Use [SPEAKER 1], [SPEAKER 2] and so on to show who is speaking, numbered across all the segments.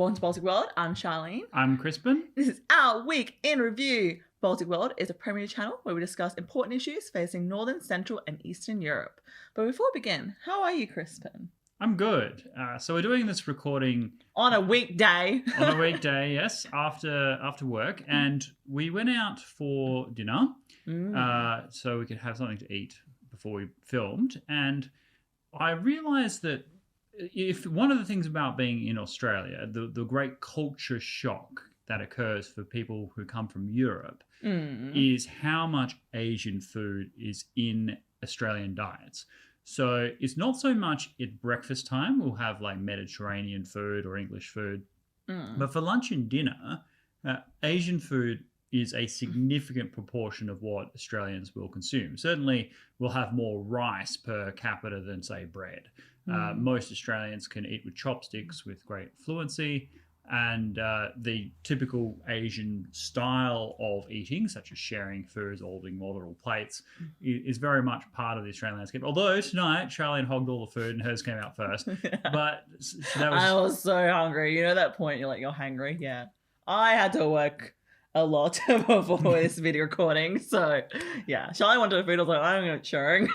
[SPEAKER 1] Welcome to Baltic World. I'm Charlene.
[SPEAKER 2] I'm Crispin.
[SPEAKER 1] This is our week in review. Baltic World is a premier channel where we discuss important issues facing Northern, Central and Eastern Europe. But before we begin, how are you, Crispin?
[SPEAKER 2] I'm good. So we're doing this recording
[SPEAKER 1] on a weekday.
[SPEAKER 2] On a weekday, yes, after work, and we went out for dinner so we could have something to eat before we filmed. And I realised that if one of the things about being in Australia, the great culture shock that occurs for people who come from Europe is how much Asian food is in Australian diets. So it's not so much at breakfast time, we'll have like Mediterranean food or English food. But for lunch and dinner, Asian food is a significant proportion of what Australians will consume. Certainly we'll have more rice per capita than, say, bread. Most Australians can eat with chopsticks with great fluency. And the typical Asian style of eating, such as sharing foods, ordering multiple plates, is very much part of the Australian landscape. Although tonight, Charlene hogged all the food and hers came out first. But that was...
[SPEAKER 1] I was so hungry. You know that point, you're hungry? Yeah. I had to work a lot before this video recording. So, yeah. Charlene wanted food. I was like, I'm going to sharing.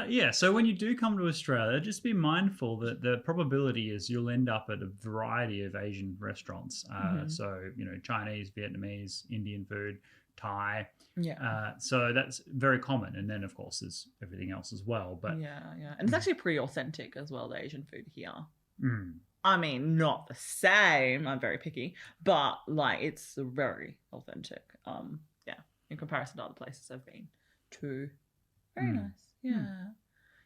[SPEAKER 2] Yeah, so when you do come to Australia, just be mindful that the probability is you'll end up at a variety of Asian restaurants. So, Chinese, Vietnamese, Indian food, Thai.
[SPEAKER 1] Yeah.
[SPEAKER 2] So that's very common. And then, of course, there's everything else as well. But
[SPEAKER 1] yeah. And it's actually pretty authentic as well, the Asian food here. I mean, not the same. I'm very picky. But, it's very authentic. In comparison to other places I've been to. Very nice. Yeah.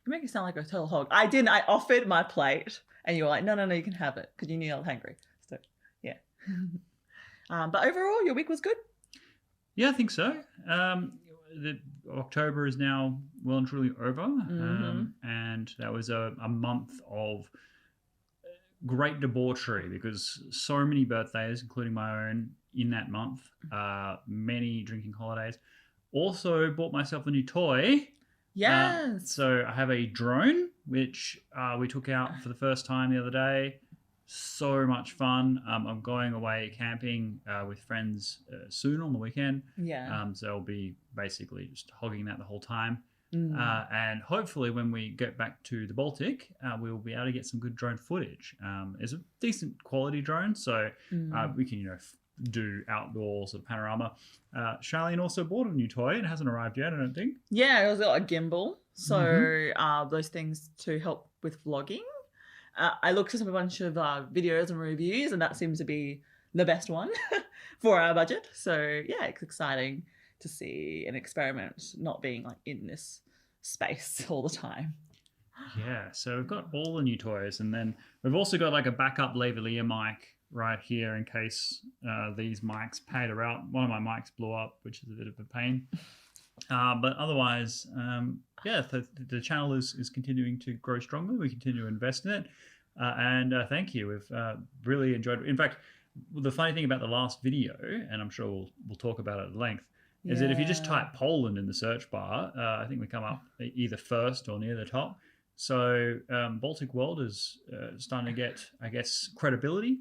[SPEAKER 1] You make it sound like a total hog. I didn't. I offered my plate and you were like, no, you can have it because you knew I was hungry. So, yeah. But overall, your week was good?
[SPEAKER 2] Yeah, I think so. October is now well and truly over. And that was a month of great debauchery because so many birthdays, including my own, in that month. Many drinking holidays. Also bought myself a new toy.
[SPEAKER 1] Yes.
[SPEAKER 2] So I have a drone, which we took out for the first time the other day. So much fun. I'm going away camping with friends soon on the weekend.
[SPEAKER 1] Yeah.
[SPEAKER 2] So I'll be basically just hogging that the whole time. And hopefully when we get back to the Baltic, we'll be able to get some good drone footage. It's a decent quality drone, so we can, do outdoor sort of panorama. Charlene also bought a new toy. It hasn't arrived yet, I don't think.
[SPEAKER 1] Yeah, it was a gimbal. So those things to help with vlogging. I looked at a bunch of videos and reviews, and that seems to be the best one for our budget. So yeah, it's exciting to see an experiment not being in this space all the time.
[SPEAKER 2] Yeah, so we've got all the new toys, and then we've also got a backup lavalier mic right here in case these mics pater out. One of my mics blew up, which is a bit of a pain. But otherwise, the channel is continuing to grow strongly. We continue to invest in it. And thank you. We've really enjoyed it. In fact, the funny thing about the last video, and I'm sure we'll talk about it at length, is that if you just type Poland in the search bar, I think we come up either first or near the top. So Baltic World is starting to get, I guess, credibility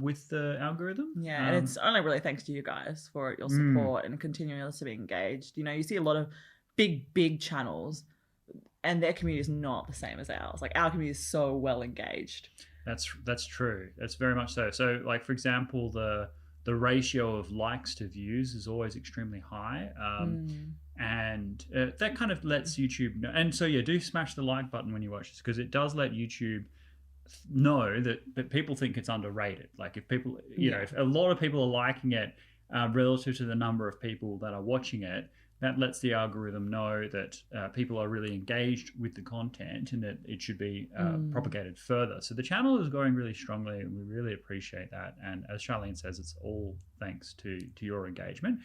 [SPEAKER 2] with the algorithm.
[SPEAKER 1] Yeah, and it's only really thanks to you guys for your support and continuing us to be engaged. You see a lot of big channels and their community is not the same as ours. Our community is so well engaged.
[SPEAKER 2] That's true. That's very much so. So, for example, the ratio of likes to views is always extremely high. And that kind of lets YouTube know. And so, yeah, do smash the like button when you watch this because it does let YouTube know that people think it's underrated. If people, if a lot of people are liking it relative to the number of people that are watching it, that lets the algorithm know that people are really engaged with the content and that it should be propagated further. So the channel is growing really strongly and we really appreciate that. And as Charlene says, it's all thanks to your engagement.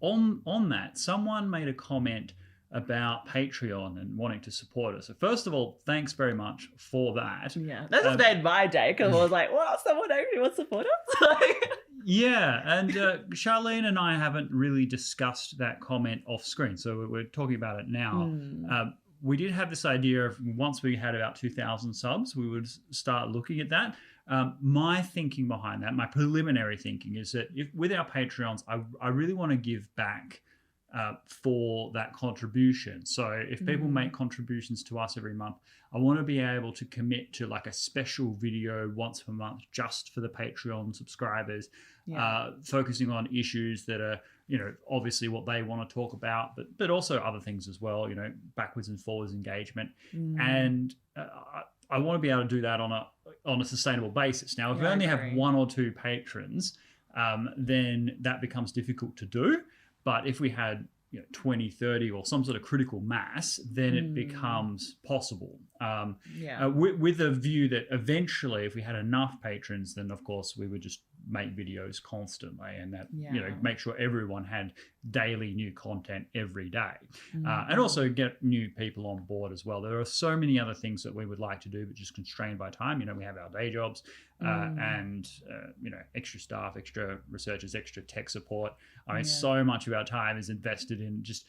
[SPEAKER 2] On that, someone made a comment about Patreon and wanting to support us. So first of all, thanks very much for that.
[SPEAKER 1] Yeah, that just made my day because I was like, wow, someone actually wants to support us.
[SPEAKER 2] Yeah, and Charlene and I haven't really discussed that comment off screen, so we're talking about it now. We did have this idea of once we had about 2,000 subs, we would start looking at that. My thinking behind that, my preliminary thinking, is that with our Patreons, I really want to give back for that contribution. So if people make contributions to us every month, I want to be able to commit to like a special video once per month just for the Patreon subscribers, focusing on issues that are, obviously what they want to talk about, but also other things as well, backwards and forwards engagement. And I want to be able to do that on a sustainable basis. Now, if we only have one or two patrons, then that becomes difficult to do. But if we had 20, 30 or some sort of critical mass, then it becomes possible. With a view that eventually, if we had enough patrons, then of course we would just make videos constantly, and that make sure everyone had daily new content every day, and also get new people on board as well. There are so many other things that we would like to do, but just constrained by time. We have our day jobs, and extra staff, extra researchers, extra tech support. I mean, so much of our time is invested in just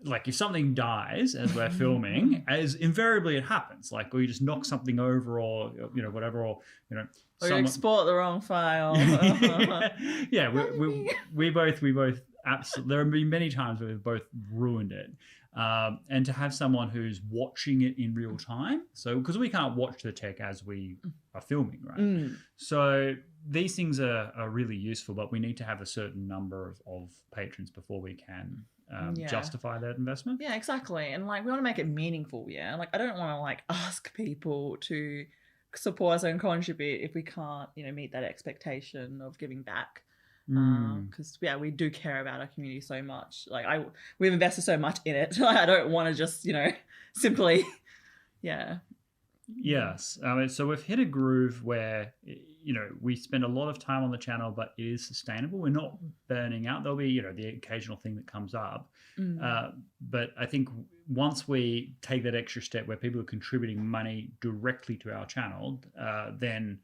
[SPEAKER 2] like if something dies as we're filming, as invariably it happens, like or you just knock something over, or whatever, or
[SPEAKER 1] or you export the wrong file.
[SPEAKER 2] we both absolutely. There have been many times where we've both ruined it, and to have someone who's watching it in real time. So because we can't watch the tech as we are filming, right? So these things are really useful, but we need to have a certain number of patrons before we can justify that investment.
[SPEAKER 1] Yeah, exactly. And like we want to make it meaningful. Yeah, like I don't want to like ask people to support us and contribute if we can't meet that expectation of giving back, because we do care about our community so much. Like we've invested so much in it. I don't want to just simply
[SPEAKER 2] Yes. So we've hit a groove where, we spend a lot of time on the channel, but it is sustainable. We're not burning out. There'll be, the occasional thing that comes up. But I think once we take that extra step where people are contributing money directly to our channel, then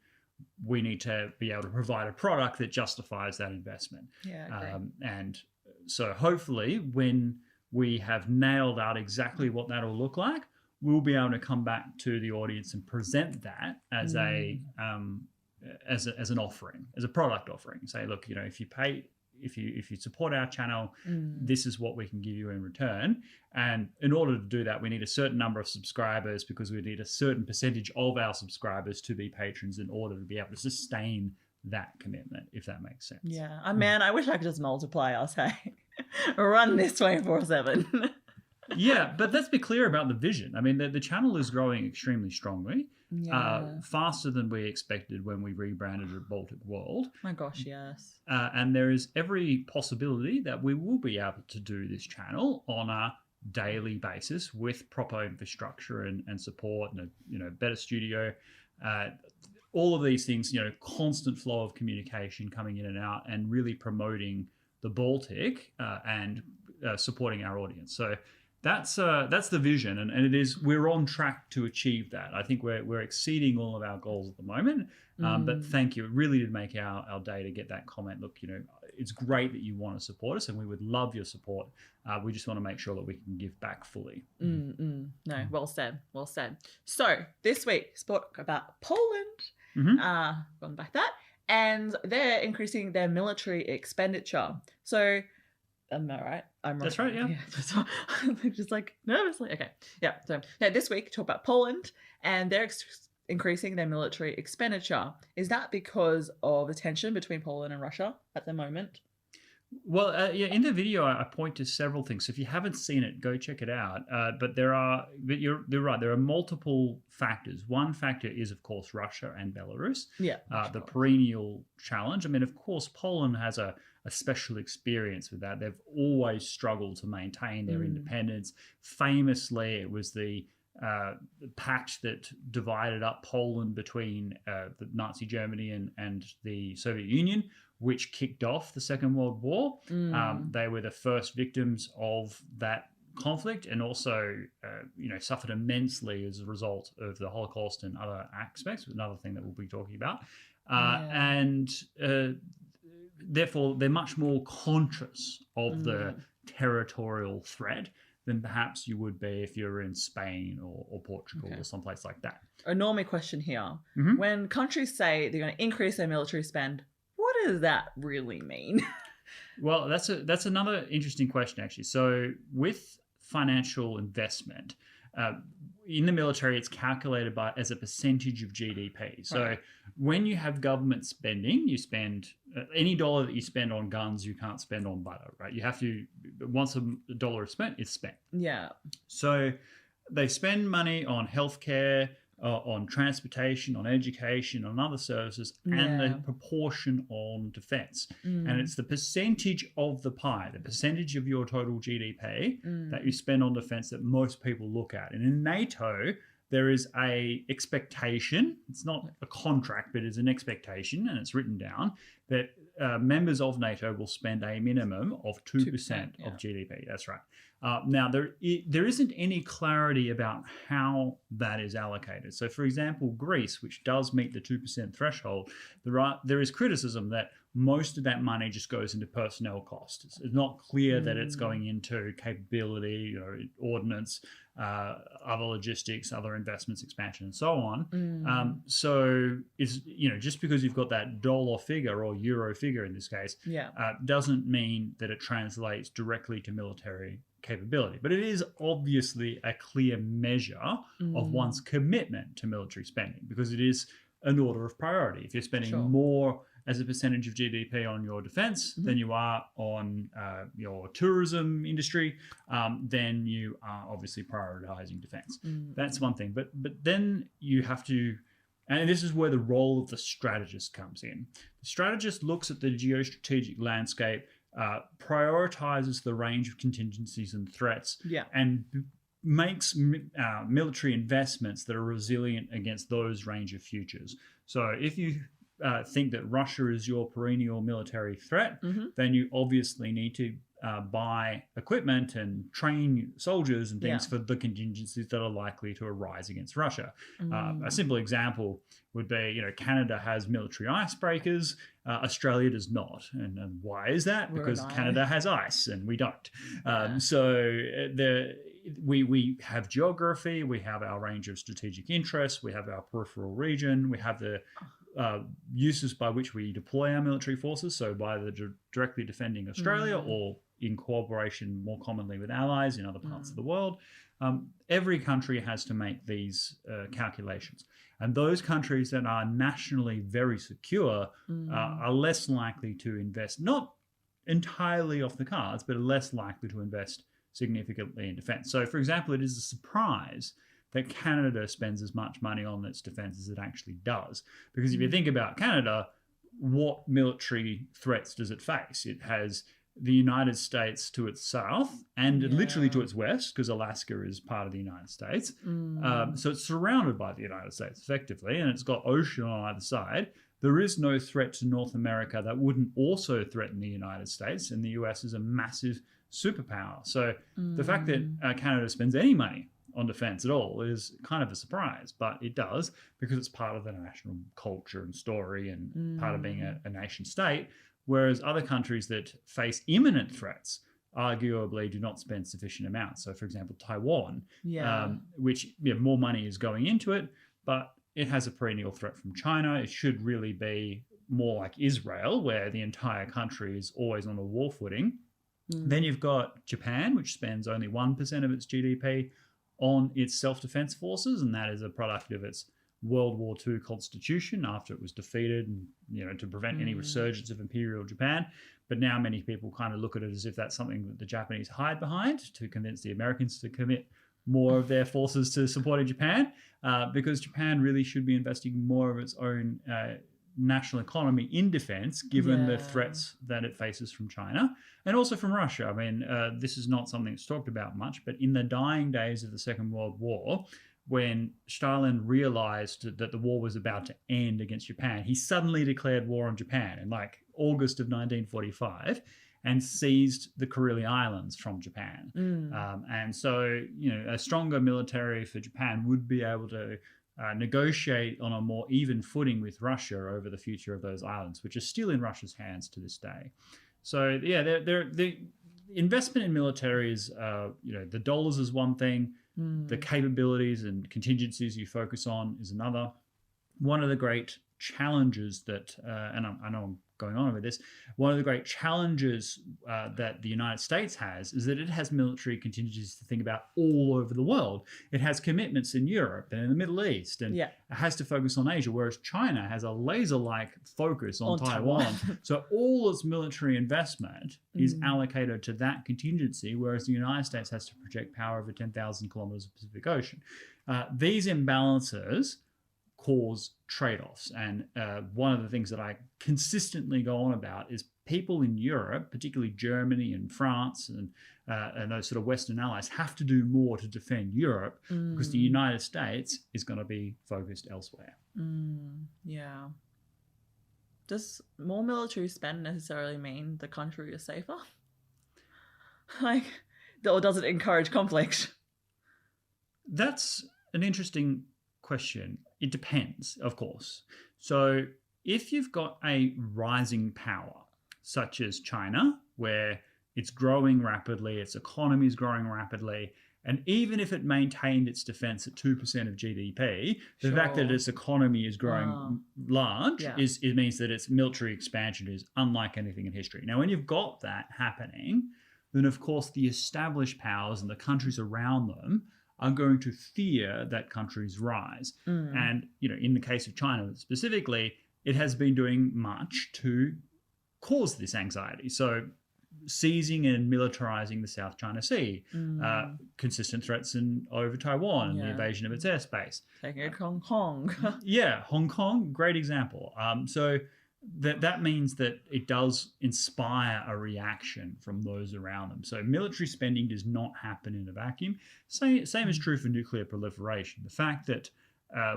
[SPEAKER 2] we need to be able to provide a product that justifies that investment. And so hopefully when we have nailed out exactly what that'll look like, we'll be able to come back to the audience and present that as as an offering, as a product offering. Say, look, if you pay, if you support our channel, this is what we can give you in return. And in order to do that, we need a certain number of subscribers, because we need a certain percentage of our subscribers to be patrons in order to be able to sustain that commitment, if that makes sense.
[SPEAKER 1] Yeah. Man, I wish I could just multiply us, hey? Run this 24/7.
[SPEAKER 2] Yeah, but let's be clear about the vision. I mean, the channel is growing extremely strongly, faster than we expected when we rebranded it Baltic World.
[SPEAKER 1] My gosh, yes.
[SPEAKER 2] And there is every possibility that we will be able to do this channel on a daily basis with proper infrastructure and support and a better studio. All of these things, constant flow of communication coming in and out, and really promoting the Baltic and supporting our audience. So that's the vision, and we're on track to achieve that. I think we're exceeding all of our goals at the moment. But thank you. It really did make our day to get that comment. Look, it's great that you want to support us, and we would love your support. We just want to make sure that we can give back fully.
[SPEAKER 1] No, well said. Well said. So this week, spoke about Poland. Gone back that, and they're increasing their military expenditure. So. Am I right?
[SPEAKER 2] That's right, yeah.
[SPEAKER 1] I'm just like nervously. Okay. Yeah. So this week, talk about Poland, and they're increasing their military expenditure. Is that because of the tension between Poland and Russia at the moment?
[SPEAKER 2] Well, in the video, I point to several things. So if you haven't seen it, go check it out. But you're right. There are multiple factors. One factor is, of course, Russia and Belarus.
[SPEAKER 1] Yeah.
[SPEAKER 2] The perennial challenge. I mean, of course, Poland has a special experience with that. They've always struggled to maintain their independence. Famously, it was the pact that divided up Poland between the Nazi Germany and the Soviet Union, which kicked off the Second World War. They were the first victims of that conflict, and also suffered immensely as a result of the Holocaust and other aspects. Another thing that we'll be talking about. And therefore, they're much more conscious of the territorial threat than perhaps you would be if you're in Spain or Portugal or someplace like that.
[SPEAKER 1] A normie question here.
[SPEAKER 2] Mm-hmm.
[SPEAKER 1] When countries say they're going to increase their military spend, what does that really mean?
[SPEAKER 2] Well, that's another interesting question, actually. So with financial investment, in the military, it's calculated as a percentage of GDP. So when you have government spending, you spend any dollar that you spend on guns, you can't spend on butter, right? You have to, once a dollar is spent, it's spent.
[SPEAKER 1] Yeah.
[SPEAKER 2] So they spend money on healthcare, on transportation, on education, on other services, and the proportion on defense. And it's the percentage of the pie, the percentage of your total GDP that you spend on defense that most people look at. And in NATO, there is a expectation, it's not a contract, but it's an expectation, and it's written down, that members of NATO will spend a minimum of 2% of GDP. That's right. Now, there isn't any clarity about how that is allocated. So, for example, Greece, which does meet the 2% threshold, there is criticism that most of that money just goes into personnel costs. It's not clear that it's going into capability, ordnance, other logistics, other investments, expansion, and so on. So, just because you've got that dollar figure or euro figure in this case, doesn't mean that it translates directly to military capability. But it is obviously a clear measure of one's commitment to military spending, because it is an order of priority. If you're spending more as a percentage of GDP on your defense than you are on your tourism industry, then you are obviously prioritizing defense. That's one thing. But then you have to, and this is where the role of the strategist comes in. The strategist looks at the geostrategic landscape, prioritizes the range of contingencies and threats, and makes military investments that are resilient against those range of futures. So if you think that Russia is your perennial military threat, then you obviously need to buy equipment and train soldiers and things for the contingencies that are likely to arise against Russia. A simple example would be, Canada has military icebreakers, Australia does not. And why is that? Because Canada has ice and we don't. We have geography, we have our range of strategic interests, we have our peripheral region, we have the uses by which we deploy our military forces, so by directly defending Australia or in cooperation more commonly with allies in other parts of the world. Every country has to make these calculations. And those countries that are nationally very secure are less likely to invest, not entirely off the cards, but are less likely to invest significantly in defense. So, for example, it is a surprise that Canada spends as much money on its defense as it actually does. Because if you think about Canada, what military threats does it face? It has the United States to its south and literally to its west, because Alaska is part of the United States. So it's surrounded by the United States effectively, and it's got ocean on either side. There is no threat to North America that wouldn't also threaten the United States, and the US is a massive superpower. So the fact that Canada spends any money on defense at all is kind of a surprise, but it does, because it's part of the national culture and story and part of being a nation state, whereas other countries that face imminent threats arguably do not spend sufficient amounts. So, for example, Taiwan, which more money is going into it, but it has a perennial threat from China. It should really be more like Israel, where the entire country is always on a war footing. Then you've got Japan, which spends only 1% of its GDP on its self-defense forces, and that is a product of its World War II constitution after it was defeated, and to prevent any resurgence of Imperial Japan. But now many people kind of look at it as if that's something that the Japanese hide behind to convince the Americans to commit more of their forces to supporting Japan, because Japan really should be investing more of its own national economy in defense, given the threats that it faces from China and also from Russia. I mean, this is not something that's talked about much, but in the dying days of the Second World War, when Stalin realized that the war was about to end against Japan, he suddenly declared war on Japan in like August of 1945 and seized the Kurili Islands from Japan. And so, a stronger military for Japan would be able to negotiate on a more even footing with Russia over the future of those islands, which are still in Russia's hands to this day. So, investment in military is, the dollars is one thing, the capabilities and contingencies you focus on is another. One of the great challenges that, and I know I'm going on with this, one of the great challenges that the United States has is that it has military contingencies to think about all over the world. It has commitments in Europe and in the Middle East, and it has to focus on Asia, whereas China has a laser-like focus on Taiwan. So all its military investment is allocated to that contingency, whereas the United States has to project power over 10,000 kilometers of Pacific Ocean. These imbalances cause trade-offs, and one of the things that I consistently go on about is people in Europe, particularly Germany and France and those sort of Western allies, have to do more to defend Europe because the United States is going to be focused elsewhere.
[SPEAKER 1] Yeah. Does more military spend necessarily mean the country is safer? Or does it encourage conflict? That's
[SPEAKER 2] an interesting question. It depends, of course. So if you've got a rising power, such as China, where it's growing rapidly, its economy is growing rapidly, and even if it maintained its defense at 2% of GDP, the fact that its economy is growing large it means that its military expansion is unlike anything in history. Now, when you've got that happening, then of course the established powers and the countries around them are going to fear that country's rise. And, in the case of China specifically, it has been doing much to cause this anxiety. So seizing and militarizing the South China Sea, consistent threats over Taiwan and the invasion of its airspace.
[SPEAKER 1] Taking it Hong Kong.
[SPEAKER 2] Hong Kong, great example. So that means that it does inspire a reaction from those around them. So military spending does not happen in a vacuum. Same is true for nuclear proliferation. The fact that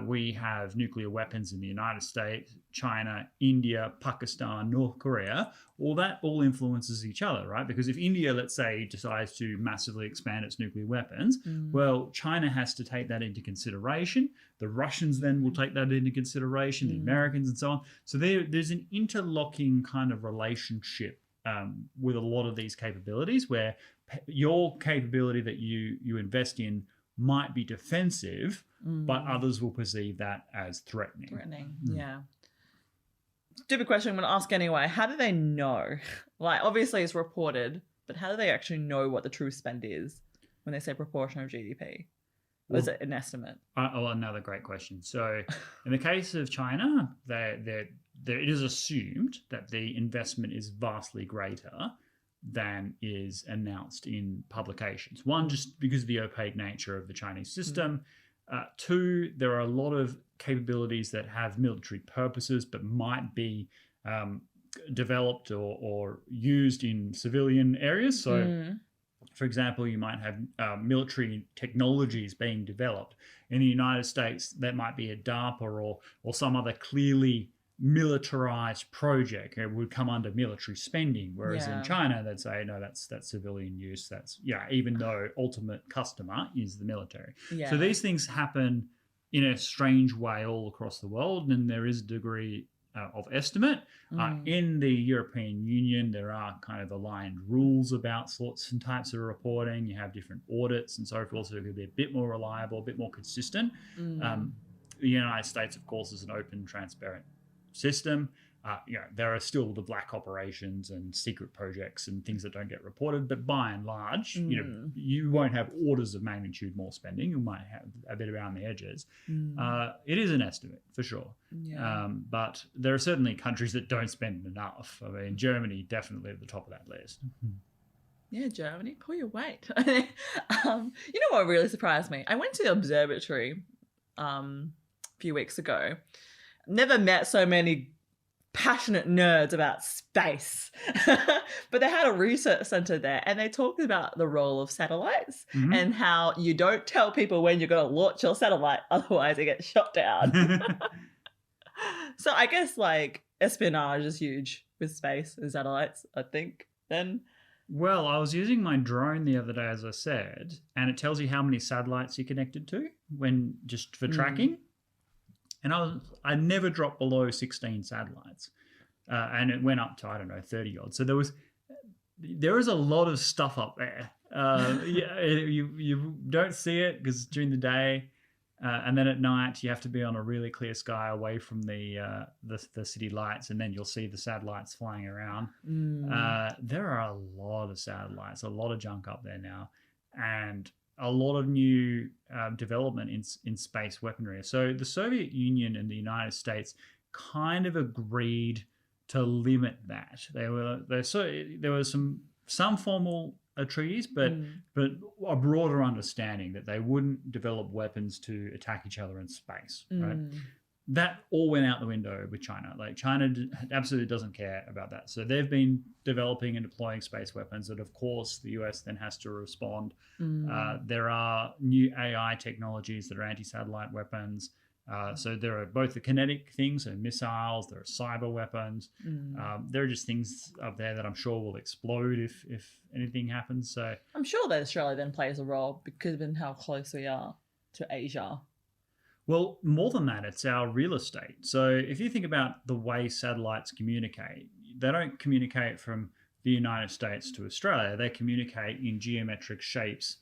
[SPEAKER 2] we have nuclear weapons in the United States, China, India, Pakistan, North Korea, that all influences each other, right? Because if India, let's say, decides to massively expand its nuclear weapons, well, China has to take that into consideration. The Russians then will take that into consideration, the Americans and so on. So there's an interlocking kind of relationship with a lot of these capabilities where your capability that you invest in might be defensive, but others will perceive that as threatening.
[SPEAKER 1] Yeah. Stupid question I'm going to ask anyway. How do they know? Obviously it's reported, but how do they actually know what the true spend is when they say proportion of GDP? Or is it an estimate?
[SPEAKER 2] Another great question. So in the case of China, it is assumed that the investment is vastly greater than is announced in publications. One, just because of the opaque nature of the Chinese system. Two, there are a lot of capabilities that have military purposes but might be developed or used in civilian areas. So, for example, you might have military technologies being developed. In the United States, that might be a DARPA or some other clearly militarized project. It would come under military spending, whereas in China they'd say no, that's civilian use. That's even though ultimate customer is the military. So these things happen in a strange way all across the world, and there is a degree of estimate. In the European Union, there are kind of aligned rules about sorts and types of reporting. You have different audits and so forth, so it could be a bit more reliable, a bit more consistent. The United States, of course, is an open, transparent system. There are still the black operations and secret projects and things that don't get reported, but by and large, you won't have orders of magnitude more spending. You might have a bit around the edges. It is an estimate for sure, but there are certainly countries that don't spend enough. I mean, Germany definitely at the top of that list.
[SPEAKER 1] Yeah, Germany, pull your weight. You know what really surprised me? I went to the observatory a few weeks ago. Never met so many passionate nerds about space. But they had a research center there and they talked about the role of satellites and how you don't tell people when you're going to launch your satellite, otherwise it gets shot down. So I guess espionage is huge with space and satellites, I think, then.
[SPEAKER 2] Well, I was using my drone the other day, as I said, and it tells you how many satellites you're connected to just for tracking. And I never dropped below 16 satellites. And it went up to, 30 odd. So there was there is a lot of stuff up there. You don't see it because during the day, and then at night you have to be on a really clear sky away from the city lights, and then you'll see the satellites flying around. There are a lot of satellites, a lot of junk up there now, and a lot of new development in space weaponry. So the Soviet Union and the United States kind of agreed to limit that. There was some formal treaties, but a broader understanding that they wouldn't develop weapons to attack each other in space. Right? That all went out the window with China. Like China absolutely doesn't care about that. So they've been developing and deploying space weapons, and of course the US then has to respond. There are new AI technologies that are anti-satellite weapons. So there are both the kinetic things, so missiles, there are cyber weapons. There are just things up there that I'm sure will explode if anything happens. So
[SPEAKER 1] I'm sure that Australia then plays a role because of how close we are to Asia.
[SPEAKER 2] Well, more than that, it's our real estate. So if you think about the way satellites communicate, they don't communicate from the United States to Australia. They communicate in geometric shapes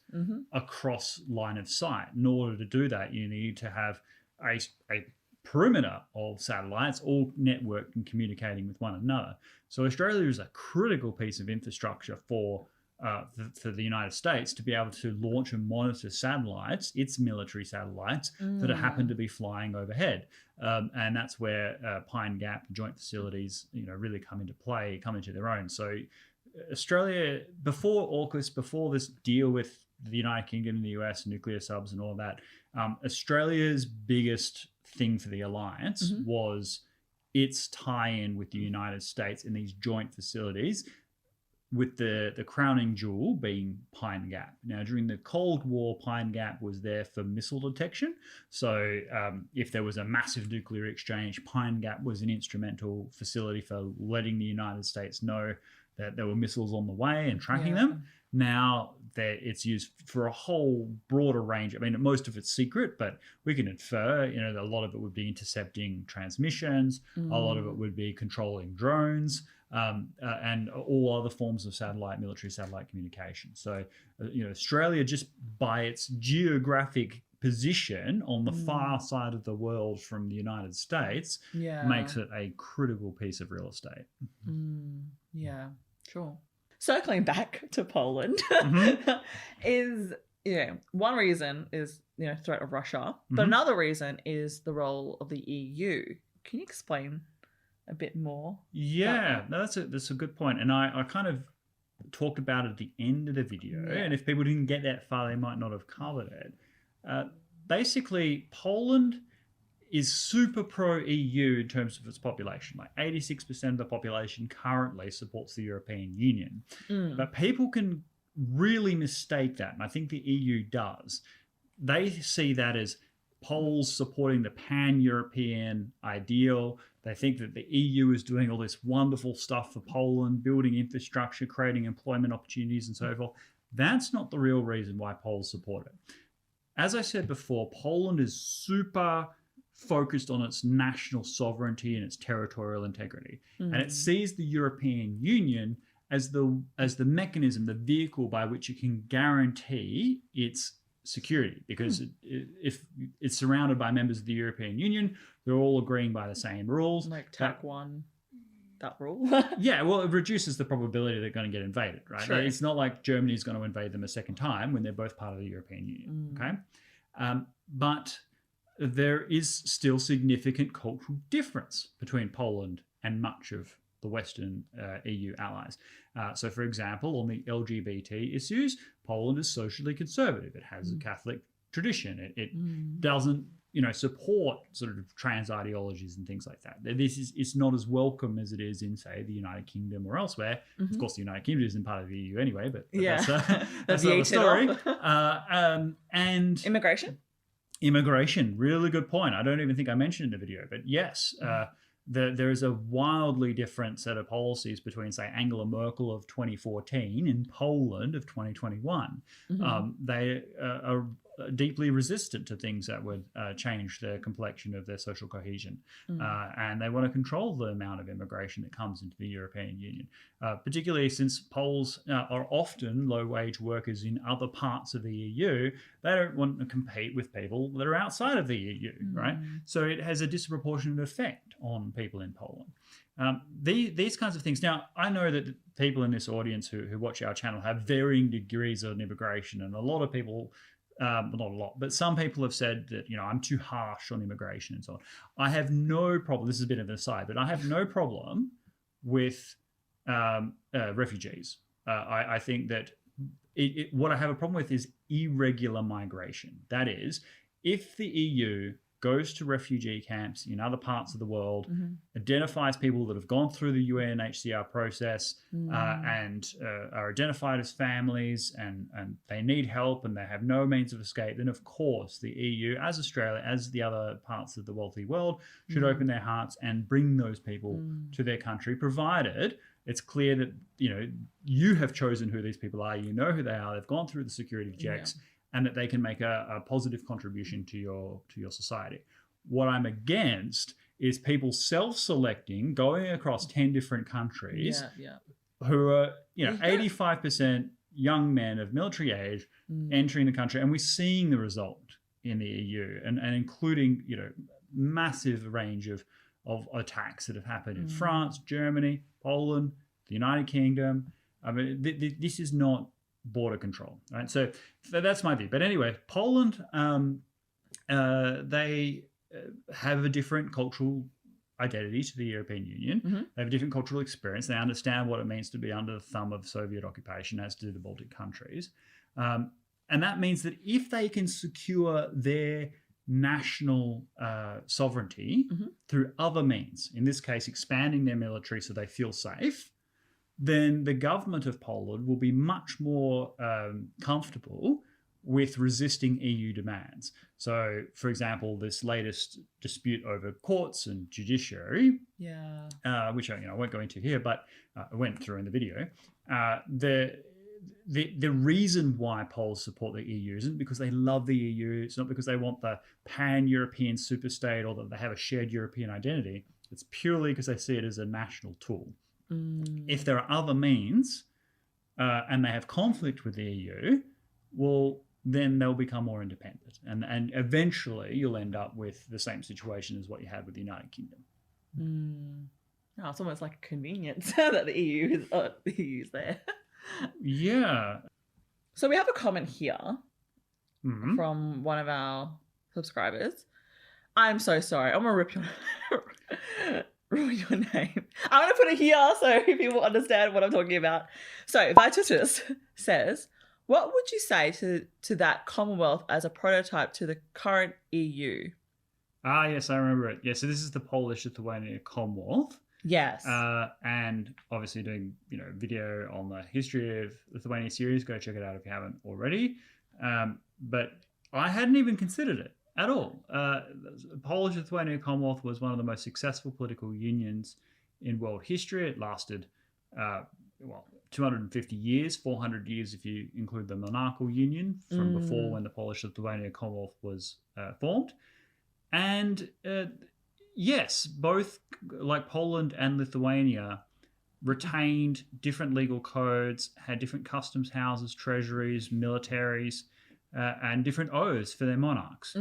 [SPEAKER 2] across line of sight. In order to do that, you need to have a perimeter of satellites all networked and communicating with one another. So Australia is a critical piece of infrastructure for the United States to be able to launch and monitor satellites, its military satellites that happen to be flying overhead. And that's where Pine Gap joint facilities, really come into play, come into their own. So Australia, before AUKUS, before this deal with the United Kingdom and the US, nuclear subs and all that, Australia's biggest thing for the alliance was its tie-in with the United States in these joint facilities, with the crowning jewel being Pine Gap. Now, during the Cold War, Pine Gap was there for missile detection. So if there was a massive nuclear exchange, Pine Gap was an instrumental facility for letting the United States know that there were missiles on the way and tracking them. Now it's used for a whole broader range. I mean, most of it's secret, but we can infer, a lot of it would be intercepting transmissions. A lot of it would be controlling drones. And all other forms of military satellite communication. So, Australia, just by its geographic position on the far side of the world from the United States, makes it a critical piece of real estate.
[SPEAKER 1] Yeah, sure. Circling back to Poland is, one reason is, threat of Russia, but another reason is the role of the EU. Can you explain a bit more?
[SPEAKER 2] Yeah, no, that's a good point. And I kind of talked about it at the end of the video. And if people didn't get that far, they might not have covered it. Basically, Poland is super pro-EU in terms of its population. Like 86% of the population currently supports the European Union. But people can really mistake that, and I think the EU does. They see that as Poles supporting the pan-European ideal. They think that the EU is doing all this wonderful stuff for Poland, building infrastructure, creating employment opportunities and so forth. That's not the real reason why Poles support it. As I said before, Poland is super focused on its national sovereignty and its territorial integrity. And it sees the European Union as the mechanism, the vehicle by which it can guarantee its security, because if it's surrounded by members of the European Union, they're all agreeing by the same rules.
[SPEAKER 1] Like TAC 1, that rule.
[SPEAKER 2] Yeah, well, it reduces the probability they're going to get invaded, right?
[SPEAKER 1] Sure.
[SPEAKER 2] It's not like Germany's going to invade them a second time when they're both part of the European Union, okay? But there is still significant cultural difference between Poland and much of the Western EU allies. So, for example, on the LGBT issues, Poland is socially conservative. It has a Catholic tradition. It doesn't, support sort of trans ideologies and things like that. It's not as welcome as it is in, say, the United Kingdom or elsewhere. Of course, the United Kingdom isn't part of the EU anyway, but that's another story. And Immigration, really good point. I don't even think I mentioned it in the video, but yes, there is a wildly different set of policies between, say, Angela Merkel of 2014 and Poland of 2021. They are deeply resistant to things that would change the complexion of their social cohesion. And they want to control the amount of immigration that comes into the European Union, particularly since Poles are often low-wage workers in other parts of the EU. They don't want to compete with people that are outside of the EU, right? So it has a disproportionate effect on people in Poland. These kinds of things. Now, I know that people in this audience who watch our channel have varying degrees of immigration, and a lot of people, not a lot, but some people have said that, I'm too harsh on immigration and so on. I have no problem. This is a bit of an aside, but I have no problem with refugees. I think that what I have a problem with is irregular migration. That is, if the EU goes to refugee camps in other parts of the world, identifies people that have gone through the UNHCR process and are identified as families and they need help and they have no means of escape, then of course the EU, as Australia, as the other parts of the wealthy world, should open their hearts and bring those people to their country, provided it's clear that you have chosen who these people are, you know who they are, they've gone through the security checks, and that they can make a positive contribution to your society. What I'm against is people self-selecting, going across 10 different countries, who are 85% young men of military age entering the country, and we're seeing the result in the EU, and including massive range of attacks that have happened in France, Germany, Poland, the United Kingdom. I mean, this is not border control, right? So that's my view. But anyway, Poland, they have a different cultural identity to the European Union. They have a different cultural experience. They understand what it means to be under the thumb of Soviet occupation, as do the Baltic countries. And that means that if they can secure their national sovereignty through other means, in this case, expanding their military so they feel safe, then the government of Poland will be much more comfortable with resisting EU demands. So, for example, this latest dispute over courts and judiciary, which I won't go into here, but I went through in the video, the reason why Poles support the EU isn't because they love the EU. It's not because they want the pan-European superstate or that they have a shared European identity. It's purely because they see it as a national tool. If there are other means and they have conflict with the EU, well, then they'll become more independent. And eventually you'll end up with the same situation as what you had with the United Kingdom.
[SPEAKER 1] Oh, it's almost like a convenience that the EU is there.
[SPEAKER 2] Yeah.
[SPEAKER 1] So we have a comment here from one of our subscribers. I'm so sorry. I'm going to rip your name. I'm going to put it here so people understand what I'm talking about. So Vitus says, what would you say to that Commonwealth as a prototype to the current EU?
[SPEAKER 2] Ah, yes, I remember it. Yeah, so this is the Polish-Lithuania Commonwealth.
[SPEAKER 1] Yes.
[SPEAKER 2] And obviously doing, video on the history of Lithuania series. Go check it out if you haven't already. But I hadn't even considered it at all. Polish-Lithuania Commonwealth was one of the most successful political unions in world history. It lasted, 250 years, 400 years if you include the monarchical union from before when the Polish-Lithuania Commonwealth was formed. And yes, both like Poland and Lithuania retained different legal codes, had different customs houses, treasuries, militaries, and different oaths for their monarchs.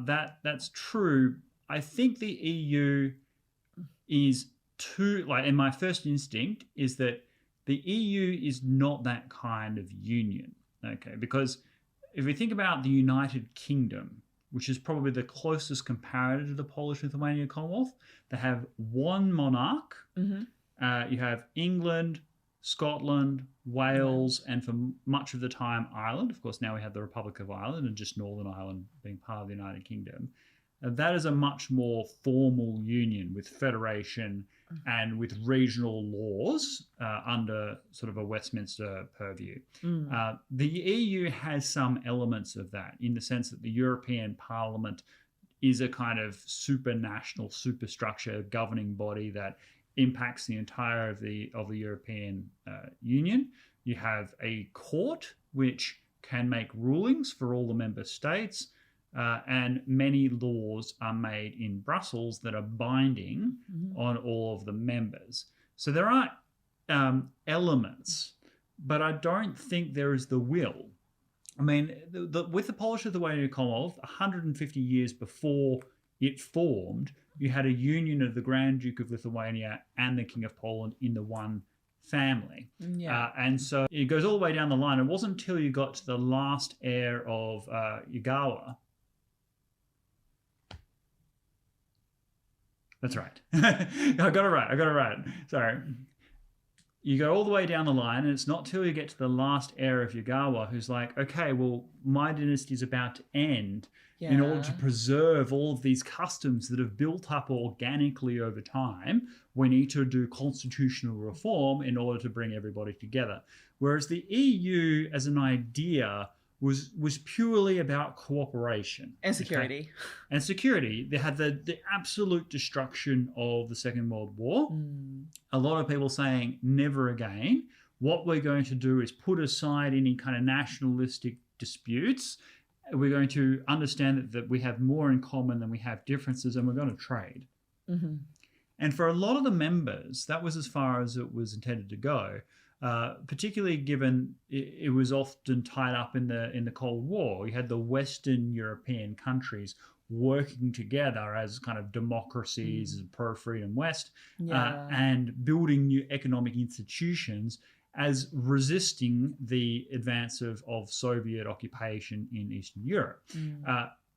[SPEAKER 2] That's true. I think the EU is too, and my first instinct is that the EU is not that kind of union, okay? Because if we think about the United Kingdom, which is probably the closest comparator to the Polish-Lithuania Commonwealth, they have one monarch. You have England, Scotland, Wales, and for much of the time, Ireland. Of course, now we have the Republic of Ireland and just Northern Ireland being part of the United Kingdom. That is a much more formal union with federation and with regional laws under sort of a Westminster purview. The EU has some elements of that in the sense that the European Parliament is a kind of supranational superstructure governing body that impacts the entire of the European Union. You have a court which can make rulings for all the member states, and many laws are made in Brussels that are binding on all of the members. So there are elements, but I don't think there is the will. I mean, with the Polish-Lithuanian Commonwealth, 150 years before it formed, you had a union of the Grand Duke of Lithuania and the King of Poland in the one family.
[SPEAKER 1] Yeah.
[SPEAKER 2] And so it goes all the way down the line. It wasn't until you got to the last heir of Yagawa. That's right. I got it right. Sorry. You go all the way down the line, and it's not till you get to the last heir of Yagawa who's like, okay, well, my dynasty is about to end.
[SPEAKER 1] Yeah.
[SPEAKER 2] In order to preserve all of these customs that have built up organically over time, we need to do constitutional reform in order to bring everybody together. Whereas the EU as an idea was purely about cooperation.
[SPEAKER 1] And security.
[SPEAKER 2] Okay? And security. They had the absolute destruction of the Second World War. A lot of people saying, never again. What we're going to do is put aside any kind of nationalistic disputes. We're going to understand that we have more in common than we have differences, and we're going to trade. And for a lot of the members, that was as far as it was intended to go. Particularly given it was often tied up in the Cold War. You had the Western European countries working together as kind of democracies, as a pro-freedom West, and building new economic institutions as resisting the advance of Soviet occupation in Eastern Europe.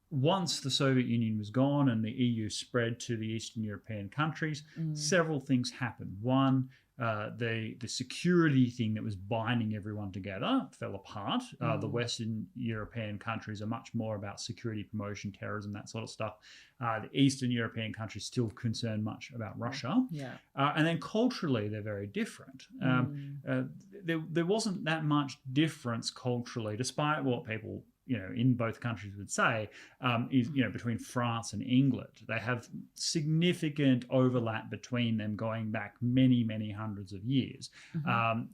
[SPEAKER 2] Once the Soviet Union was gone and the EU spread to the Eastern European countries, several things happened. One, the security thing that was binding everyone together fell apart. The Western European countries are much more about security promotion, terrorism, that sort of stuff. The Eastern European countries still concerned much about Russia. And then culturally, they're very different. There wasn't that much difference culturally, despite what people in both countries would say, is, between France and England. They have significant overlap between them going back many, many hundreds of years.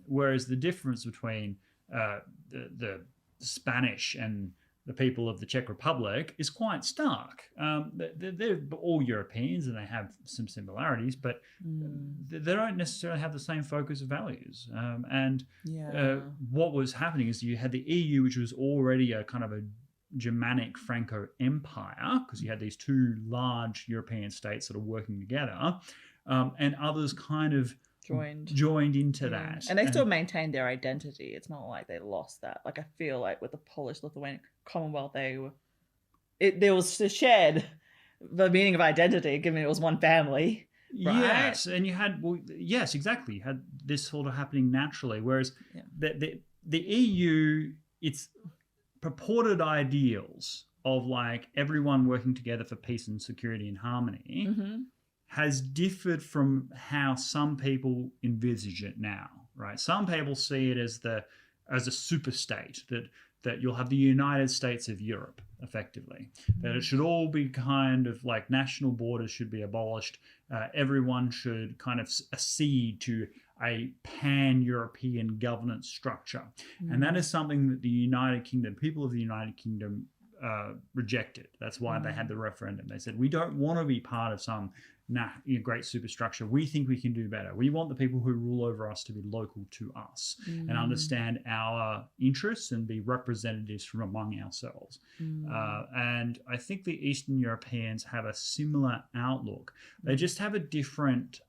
[SPEAKER 2] Whereas the difference between the Spanish and the people of the Czech Republic is quite stark. They're all Europeans and they have some similarities, but they don't necessarily have the same focus of values. What was happening is you had the EU, which was already a kind of a Germanic Franco empire, because you had these two large European states sort of working together, and others kind of joined into that.
[SPEAKER 1] And they still maintained their identity. It's not like they lost that. Like, I feel like with the Polish-Lithuanian Commonwealth, there was shared the meaning of identity, given it was one family. Right?
[SPEAKER 2] Yes, and you had, yes, exactly. You had this sort of happening naturally, whereas the EU, its purported ideals of like everyone working together for peace and security and harmony has differed from how some people envisage it now, right? Some people see it as a super state, that you'll have the United States of Europe, effectively. That it should all be kind of like national borders should be abolished. Everyone should kind of accede to a pan-European governance structure. And that is something that the United Kingdom, people of the United Kingdom rejected. That's why they had the referendum. They said, we don't want to be part of some great superstructure. We think we can do better. We want the people who rule over us to be local to us and understand our interests and be representatives from among ourselves. And I think the Eastern Europeans have a similar outlook. They just have a different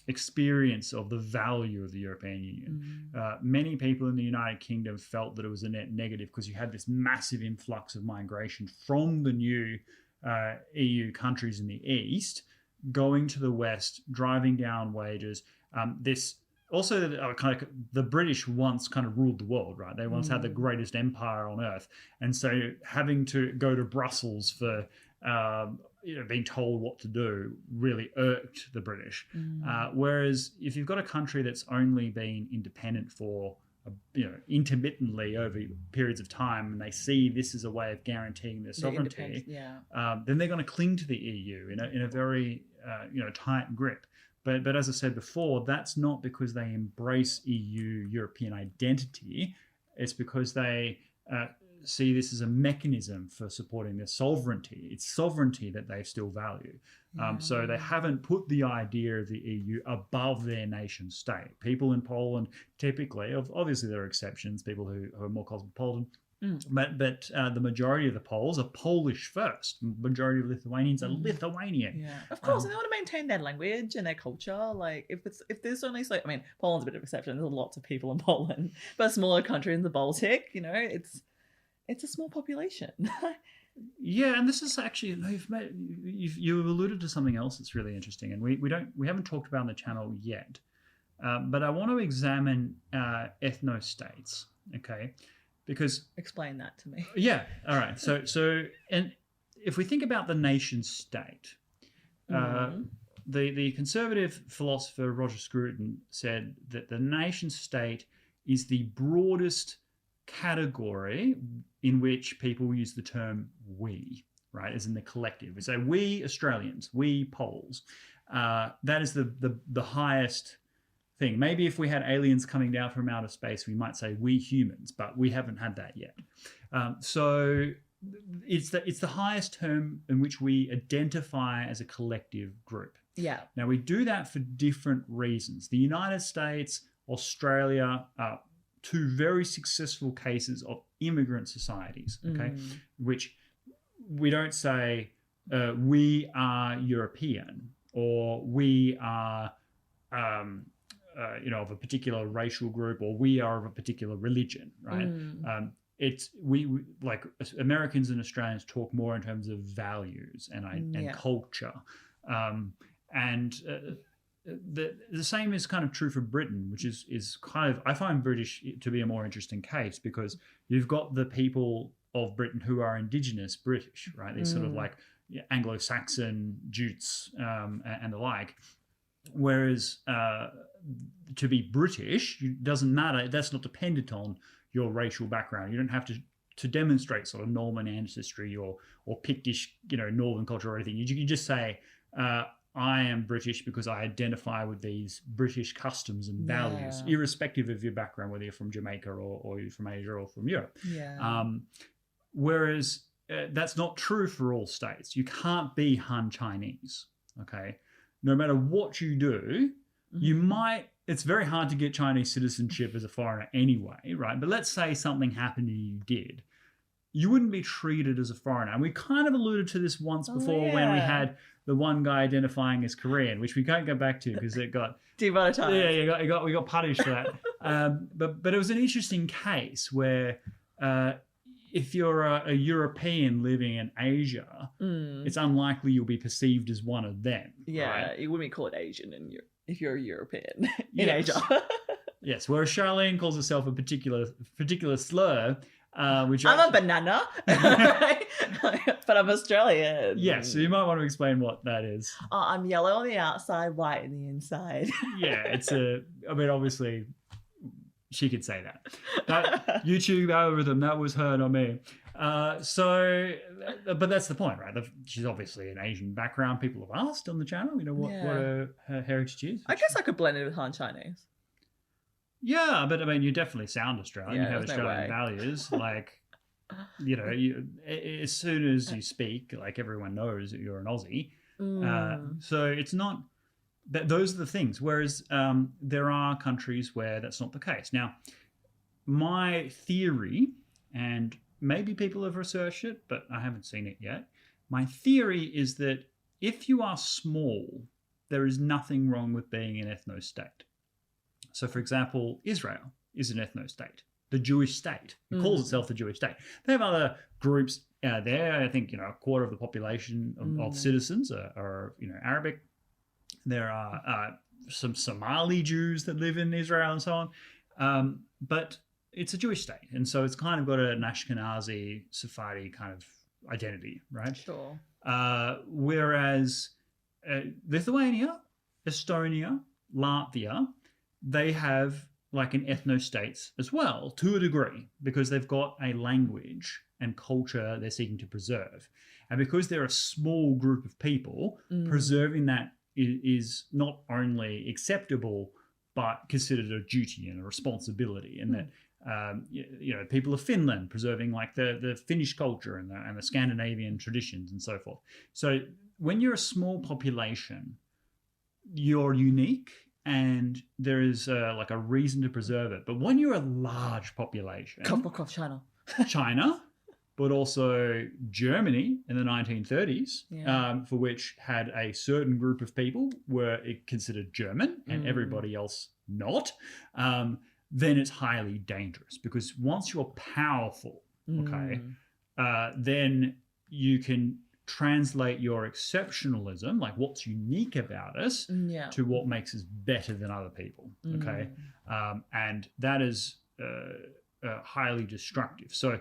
[SPEAKER 2] experience of the value of the European Union. Many people in the United Kingdom felt that it was a net negative because you had this massive influx of migration from the new EU countries in the East going to the West, driving down wages. This also the British once kind of ruled the world, right? They once had the greatest empire on earth, and so having to go to Brussels for being told what to do really irked the British. Whereas if you've got a country that's only been independent for intermittently over periods of time, and they see this as a way of guaranteeing their sovereignty, then they're going to cling to the EU in a very tight grip. But as I said before, that's not because they embrace European identity. it's because they see this as a mechanism for supporting their sovereignty. It's sovereignty that they still value. So they haven't put the idea of the EU above their nation state. People in Poland typically, obviously there are exceptions, people who are more cosmopolitan, but the majority of the Poles are Polish first. Majority of Lithuanians are Lithuanian.
[SPEAKER 1] Yeah, of course, and they want to maintain their language and their culture. Like if there's only I mean, Poland's a bit of an exception. There's lots of people in Poland, but a smaller country in the Baltic, it's a small population.
[SPEAKER 2] Yeah, and this is actually you've alluded to something else that's really interesting, and we haven't talked about on the channel yet, but I want to examine ethno-states, okay? Because
[SPEAKER 1] explain that to me.
[SPEAKER 2] Yeah, all right. So and if we think about the nation state, the conservative philosopher Roger Scruton said that the nation state is the broadest category in which people use the term we, right, as in the collective. We say we Australians, we Poles. That is the highest thing. Maybe if we had aliens coming down from outer space, we might say we humans, but we haven't had that yet. So it's the highest term in which we identify as a collective group.
[SPEAKER 1] Yeah.
[SPEAKER 2] Now we do that for different reasons. The United States, Australia are two very successful cases of immigrant societies, okay, which we don't say we are European or we are of a particular racial group or we are of a particular religion, right? It's we like Americans and Australians talk more in terms of values and culture, and the same is kind of true for Britain, which is kind of, I find British to be a more interesting case because you've got the people of Britain who are indigenous British, right? These sort of like Anglo-Saxon Jutes and the like. Whereas to be British, it doesn't matter. That's not dependent on your racial background. You don't have to demonstrate sort of Norman ancestry or Pictish, Northern culture or anything. You can just say, I am British because I identify with these British customs and values, irrespective of your background, whether you're from Jamaica or you're from Asia or from Europe. Yeah. Whereas that's not true for all states. You can't be Han Chinese, okay? No matter what you do, you might, it's very hard to get Chinese citizenship as a foreigner anyway, right? But let's say something happened and you did. You wouldn't be treated as a foreigner. And we kind of alluded to this once before when we had the one guy identifying as Korean, which we can't go back to because it got
[SPEAKER 1] demonetized.
[SPEAKER 2] Yeah, we got punished for that. But it was an interesting case where if you're a European living in Asia, it's unlikely you'll be perceived as one of them.
[SPEAKER 1] Yeah,
[SPEAKER 2] right?
[SPEAKER 1] You wouldn't be called Asian if you're a European in Asia.
[SPEAKER 2] Yes, whereas Charlene calls herself a particular slur. Which
[SPEAKER 1] I'm a banana, but I'm Australian.
[SPEAKER 2] Yes, so you might want to explain what that is.
[SPEAKER 1] I'm yellow on the outside, white on the inside.
[SPEAKER 2] Yeah, obviously she could say that. But YouTube algorithm, that was her, not me. But that's the point, right? She's obviously an Asian background. People have asked on the channel, what her heritage is.
[SPEAKER 1] I guess I could blend it with Han Chinese.
[SPEAKER 2] Yeah, but I mean, you definitely sound Australian. You have Australian values. Like, as soon as you speak, like everyone knows that you're an Aussie. So it's not that those are the things. Whereas there are countries where that's not the case. Now, my theory, and maybe people have researched it, but I haven't seen it yet. My theory is that if you are small, there is nothing wrong with being an ethno-state. So, for example, Israel is an ethno-state, the Jewish state. It calls itself the Jewish state. They have other groups there. I think, a quarter of the population of citizens are Arabic. There are some Somali Jews that live in Israel and so on. But it's a Jewish state. And so it's kind of got an Ashkenazi, Sephardi kind of identity, right?
[SPEAKER 1] Sure.
[SPEAKER 2] Whereas Lithuania, Estonia, Latvia, they have like an ethno-states as well, to a degree, because they've got a language and culture they're seeking to preserve. And because they're a small group of people, preserving that is not only acceptable, but considered a duty and a responsibility. And that people of Finland preserving like the Finnish culture and the Scandinavian traditions and so forth. So when you're a small population, you're unique and there is like a reason to preserve it. But when you're a large population, China, but also Germany in the 1930s, for which had a certain group of people were considered German and everybody else not, then it's highly dangerous, because once you're powerful, then you can translate your exceptionalism, like what's unique about us, to what makes us better than other people. Okay, and that is highly destructive. So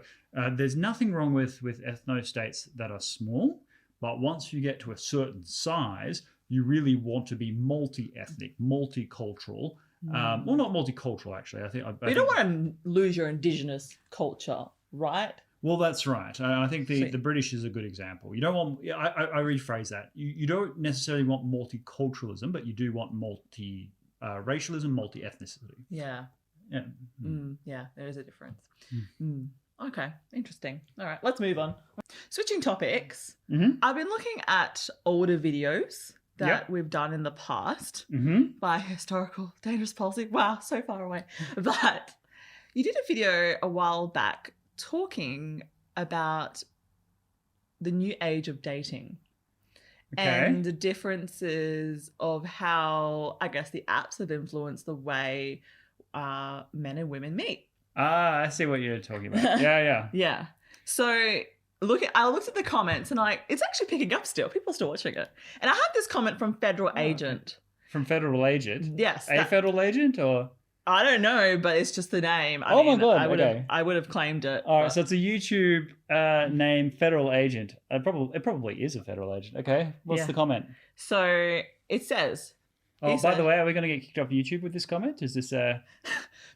[SPEAKER 2] there's nothing wrong with ethno-states that are small, but once you get to a certain size, you really want to be multi-ethnic, multicultural. Well, not multicultural, actually. I think
[SPEAKER 1] you don't want to lose your indigenous culture, right?
[SPEAKER 2] Well, that's right. I think the British is a good example. You don't want. I rephrase that. You don't necessarily want multiculturalism, but you do want multi-racialism, multi-ethnicity.
[SPEAKER 1] Yeah. Yeah. Yeah. There is a difference. Okay. Interesting. All right. Let's move on. Switching topics. I've been looking at older videos that we've done in the past by Historical Dangerous Policy. Wow, so far away. But you did a video a while back talking about the new age of dating and the differences of how, I guess, the apps have influenced the way men and women meet.
[SPEAKER 2] I see what you're talking about. Yeah.
[SPEAKER 1] So I looked at the comments and it's actually picking up still. People are still watching it. And I have this comment from Federal Agent.
[SPEAKER 2] From Federal Agent?
[SPEAKER 1] Yes.
[SPEAKER 2] Federal Agent or?
[SPEAKER 1] I don't know, but it's just the name.
[SPEAKER 2] My God.
[SPEAKER 1] I would have claimed it.
[SPEAKER 2] All right, so it's a YouTube name, Federal Agent. It probably is a federal agent. Okay, what's the comment?
[SPEAKER 1] So it says.
[SPEAKER 2] Oh, by the way, are we going to get kicked off YouTube with this comment? Is this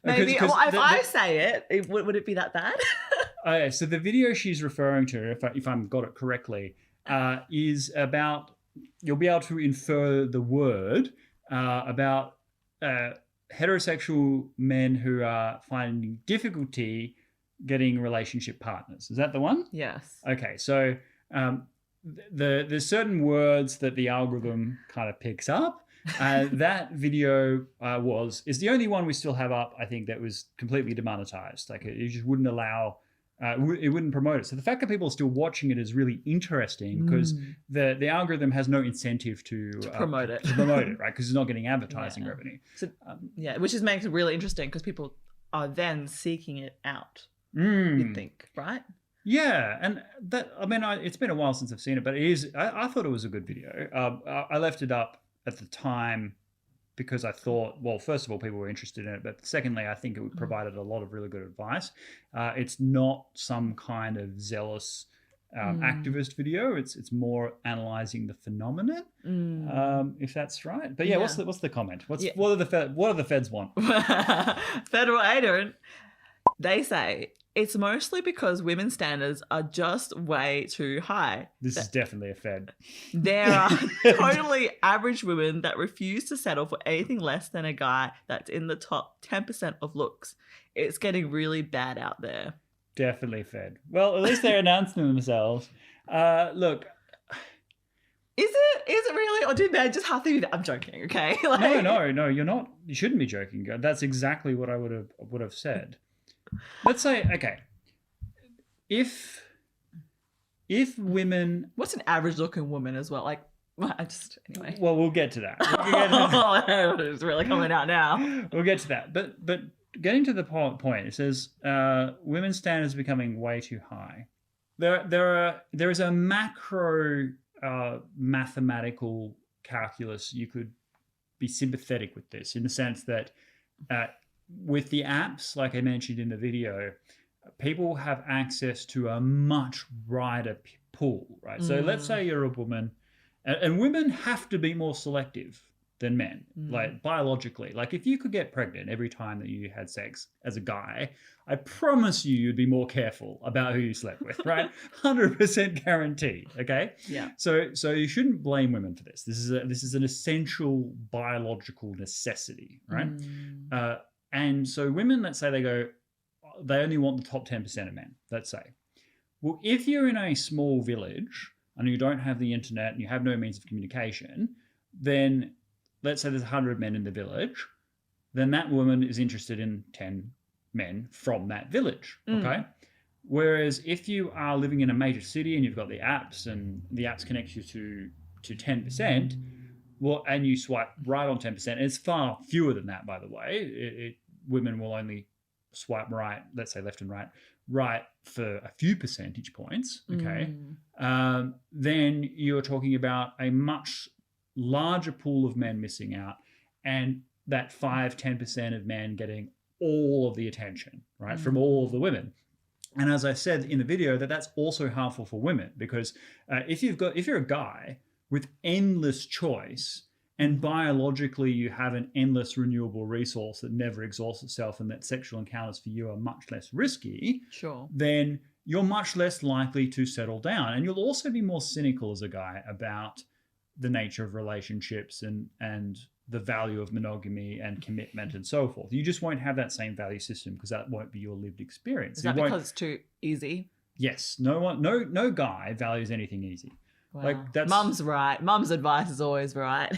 [SPEAKER 1] maybe? If I say it, would it be that bad?
[SPEAKER 2] Okay, so the video she's referring to, if I've got it correctly, is about, you'll be able to infer the word about heterosexual men who are finding difficulty getting relationship partners. Is that the one?
[SPEAKER 1] Yes.
[SPEAKER 2] Okay, so there's certain words that the algorithm kind of picks up. That video is the only one we still have up, I think, that was completely demonetized. Like it just wouldn't allow, it wouldn't promote it. So the fact that people are still watching it is really interesting, because the algorithm has no incentive to
[SPEAKER 1] promote it.
[SPEAKER 2] Right? Because it's not getting advertising revenue.
[SPEAKER 1] So, which makes it really interesting, because people are then seeking it out. You'd think, right?
[SPEAKER 2] Yeah, and that, I mean, it's been a while since I've seen it, but it is. I thought it was a good video. I left it up at the time because I thought, well, first of all, people were interested in it, but secondly, I think it provided a lot of really good advice. It's not some kind of zealous activist video. It's more analyzing the phenomenon, if that's right. But what's the comment? What do the feds want?
[SPEAKER 1] Federal Agent, they say it's mostly because women's standards are just way too high.
[SPEAKER 2] This is definitely a Fed.
[SPEAKER 1] There are totally average women that refuse to settle for anything less than a guy that's in the top 10% of looks. It's getting really bad out there.
[SPEAKER 2] Definitely Fed. Well, at least they're announcing themselves. Look.
[SPEAKER 1] Is it really? Or did they just have to be I'm joking, okay?
[SPEAKER 2] No, you're not. You shouldn't be joking. That's exactly what I would have said. Let's say, okay, if women...
[SPEAKER 1] What's an average looking woman as well? Anyway.
[SPEAKER 2] Well, we'll get to that.
[SPEAKER 1] It's really coming out now.
[SPEAKER 2] We'll get to that. But getting to the point, it says women's standards are becoming way too high. There is a macro mathematical calculus. You could be sympathetic with this in the sense that with the apps, like I mentioned in the video, people have access to a much wider pool, right? So let's say you're a woman, and women have to be more selective than men, like biologically. Like if you could get pregnant every time that you had sex as a guy, I promise you'd be more careful about who you slept with, right? 100% guaranteed, okay?
[SPEAKER 1] Yeah.
[SPEAKER 2] So you shouldn't blame women for this. This is an essential biological necessity, right? And so women, let's say they go, they only want the top 10% of men, let's say. Well, if you're in a small village and you don't have the internet and you have no means of communication, then let's say there's 100 men in the village, then that woman is interested in 10 men from that village, okay? Whereas if you are living in a major city and you've got the apps and the apps connect you to 10%, well, and you swipe right on 10%, and it's far fewer than that, by the way. Women will only swipe right, let's say left and right for a few percentage points, okay? Then you're talking about a much larger pool of men missing out, and that 5-10% of men getting all of the attention, right, from all of the women. And as I said in the video, that's also harmful for women, because if you're a guy with endless choice, and biologically you have an endless renewable resource that never exhausts itself, and that sexual encounters for you are much less risky, then you're much less likely to settle down. And you'll also be more cynical as a guy about the nature of relationships and the value of monogamy and commitment and so forth. You just won't have that same value system, because that won't be your lived experience.
[SPEAKER 1] Is that because it's too easy?
[SPEAKER 2] Yes. No guy values anything easy.
[SPEAKER 1] Wow.
[SPEAKER 2] Like, that's
[SPEAKER 1] Mum's right. Mum's advice is always right.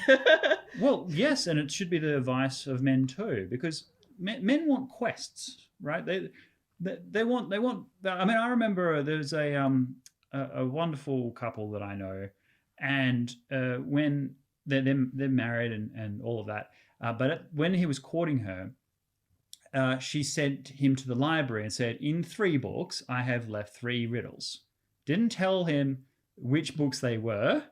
[SPEAKER 2] Well, yes, and it should be the advice of men too, because men want quests, right? They want. I mean, I remember there's a wonderful couple that I know, and when they're married and all of that, but when he was courting her, she sent him to the library and said, "In 3 books, I have left 3 riddles." Didn't tell him which books they were,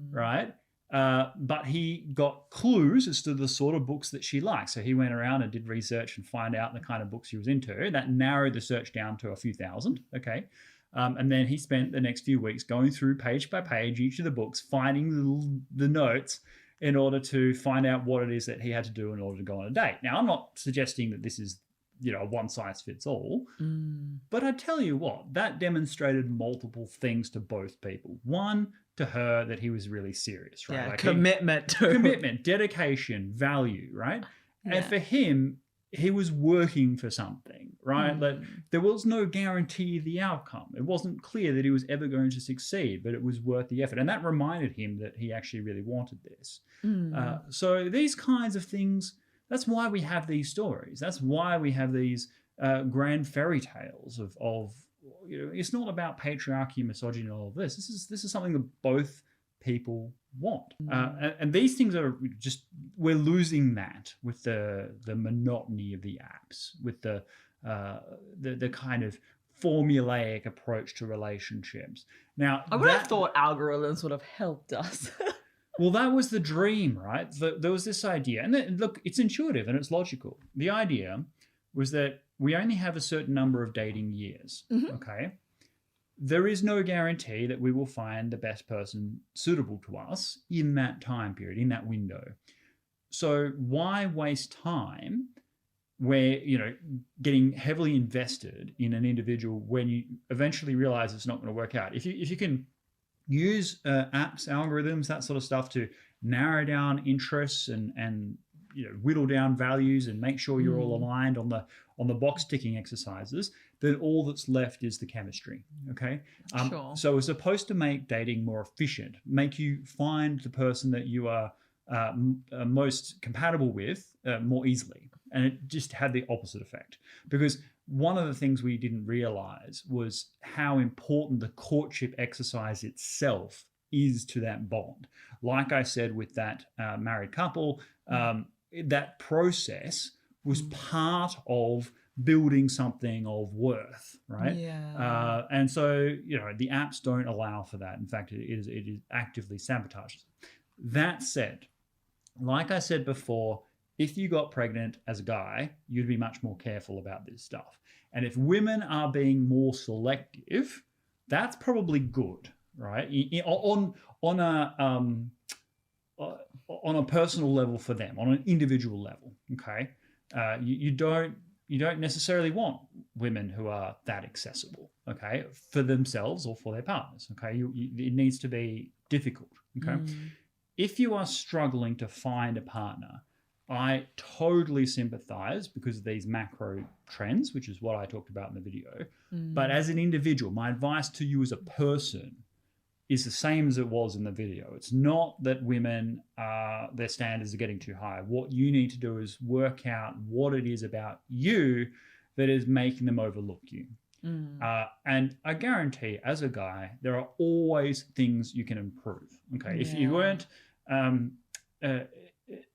[SPEAKER 2] right? But he got clues as to the sort of books that she liked. So he went around and did research and find out the kind of books she was into. That narrowed the search down to a few thousand, okay? And then he spent the next few weeks going through page by page each of the books, finding the notes in order to find out what it is that he had to do in order to go on a date. Now, I'm not suggesting that this is, a one size fits all, but I tell you what, that demonstrated multiple things to both people. One, to her, that he was really serious, right?
[SPEAKER 1] Yeah,
[SPEAKER 2] like
[SPEAKER 1] commitment,
[SPEAKER 2] dedication, value, right? Yeah. And for him, he was working for something, right? Like, there was no guarantee of the outcome. It wasn't clear that he was ever going to succeed, but it was worth the effort. And that reminded him that he actually really wanted this. So these kinds of things, that's why we have these stories. That's why we have these grand fairy tales of it's not about patriarchy, misogyny, and all of this. This is something that both people want. And these things are just, we're losing that with the monotony of the apps, with the kind of formulaic approach to relationships. Now,
[SPEAKER 1] I would have thought algorithms would have helped us.
[SPEAKER 2] Well, that was the dream, right? There was this idea, and look, it's intuitive and it's logical. The idea was that we only have a certain number of dating years, okay? There is no guarantee that we will find the best person suitable to us in that time period, in that window. So why waste time where, getting heavily invested in an individual when you eventually realize it's not going to work out? If you can use apps, algorithms, that sort of stuff to narrow down interests and whittle down values and make sure you're all aligned on the box ticking exercises, then all that's left is the chemistry. Okay.
[SPEAKER 1] Sure.
[SPEAKER 2] So it's supposed to make dating more efficient, make you find the person that you are most compatible with more easily. And it just had the opposite effect, because one of the things we didn't realize was how important the courtship exercise itself is to that bond. Like I said, with that married couple, that process was part of building something of worth, right?
[SPEAKER 1] Yeah.
[SPEAKER 2] And so, the apps don't allow for that. In fact, it is actively sabotaged. That said, like I said before, if you got pregnant as a guy, you'd be much more careful about this stuff. And if women are being more selective, that's probably good, right? On a personal level for them, on an individual level, okay? You don't necessarily want women who are that accessible, okay, for themselves or for their partners, okay? It needs to be difficult, okay? If you are struggling to find a partner, I totally sympathize because of these macro trends, which is what I talked about in the video. But as an individual, my advice to you as a person is the same as it was in the video. It's not that women, their standards are getting too high. What you need to do is work out what it is about you that is making them overlook you. And I guarantee, as a guy, there are always things you can improve. Okay, if you weren't,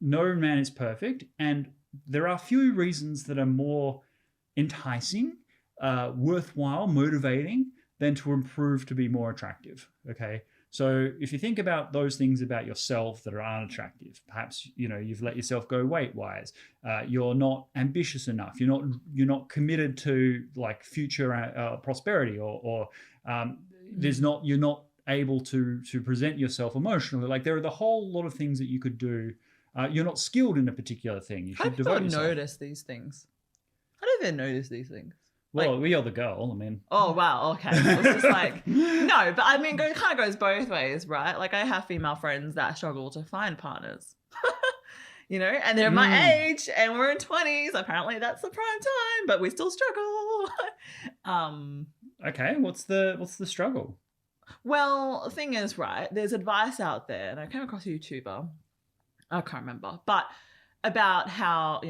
[SPEAKER 2] no man is perfect, and there are few reasons that are more enticing, worthwhile, motivating than to improve to be more attractive. Okay, so if you think about those things about yourself that are unattractive, perhaps you've let yourself go weight-wise, you're not ambitious enough, you're not committed to like future prosperity, or you're not able to present yourself emotionally. Like there are the whole lot of things that you could do. You're not skilled in a particular thing. You should devote yourself.
[SPEAKER 1] Notice these things. How do they notice these things?
[SPEAKER 2] Well, we are the girl. I mean.
[SPEAKER 1] Oh wow. Okay. It's just like no, but I mean, it kind of goes both ways, right? Like I have female friends that struggle to find partners, and they're my age, and we're in 20s. Apparently, that's the prime time, but we still struggle.
[SPEAKER 2] Okay. What's the struggle?
[SPEAKER 1] Well, the thing is, right? There's advice out there, and I came across a YouTuber. I can't remember, but about how,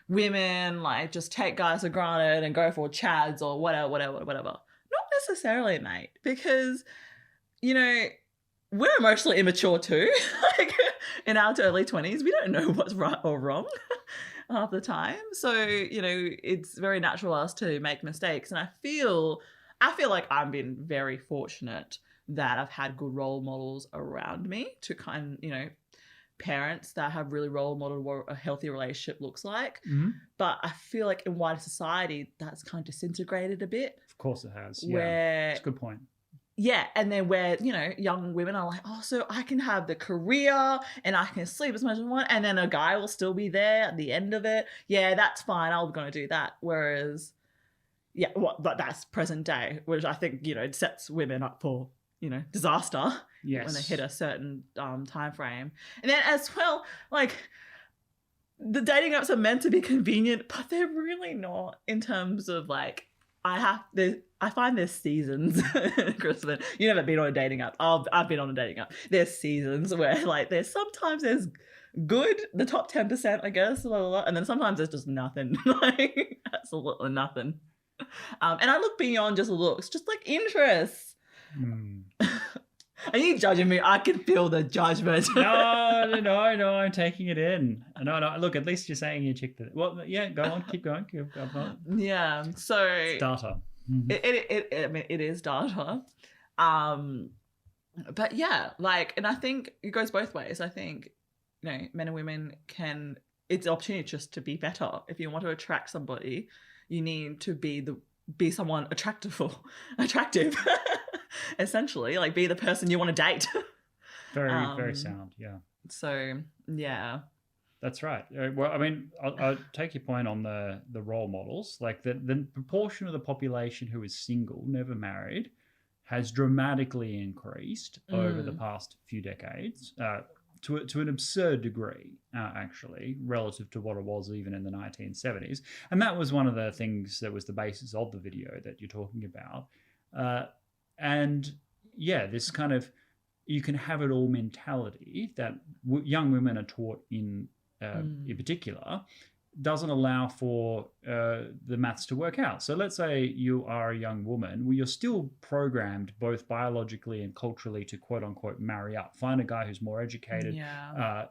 [SPEAKER 1] women like just take guys for granted and go for chads or whatever. Not necessarily, mate, because, we're emotionally immature too. Like in our early 20s, we don't know what's right or wrong half the time. So, it's very natural for us to make mistakes. And I feel like I've been very fortunate that I've had good role models around me to parents that have really role modeled what a healthy relationship looks like. But I feel like in wider society, that's kind of disintegrated a bit.
[SPEAKER 2] Of course it has. Yeah, that's a good point.
[SPEAKER 1] Yeah, and then where, young women are like, oh, so I can have the career and I can sleep as much as I want, and then a guy will still be there at the end of it. Yeah, that's fine. I'm going to do that. Whereas, but that's present day, which I think, sets women up for, disaster. Yes. When they hit a certain time frame. And then as well, like the dating apps are meant to be convenient, but they're really not in terms of like I find there's seasons, Crispin. You've never been on a dating app. I've been on a dating app. There's seasons where like there's good, the top 10%, I guess, and then sometimes there's just nothing. Like absolutely nothing. And I look beyond just looks, just like interests. Are you judging me? I can feel the judgment.
[SPEAKER 2] No, I'm taking it in. No, look, at least you're saying you checked it. Well, yeah, go on, keep going.
[SPEAKER 1] Yeah, so
[SPEAKER 2] it's data.
[SPEAKER 1] It is data. But yeah, like, and I think it goes both ways. I think, men and women it's an opportunity just to be better. If you want to attract somebody, you need to be someone attractive. Essentially, like be the person you want to date.
[SPEAKER 2] Very, very sound. Yeah.
[SPEAKER 1] So, yeah.
[SPEAKER 2] That's right. Well, I mean, I'll take your point on the role models. Like the proportion of the population who is single, never married, has dramatically increased over the past few decades to an absurd degree, actually, relative to what it was even in the 1970s. And that was one of the things that was the basis of the video that you're talking about. And yeah, this kind of you can have it all mentality that young women are taught in particular doesn't allow for the maths to work out. So let's say you are a young woman, well, you're still programmed both biologically and culturally to quote unquote marry up, find a guy who's more educated,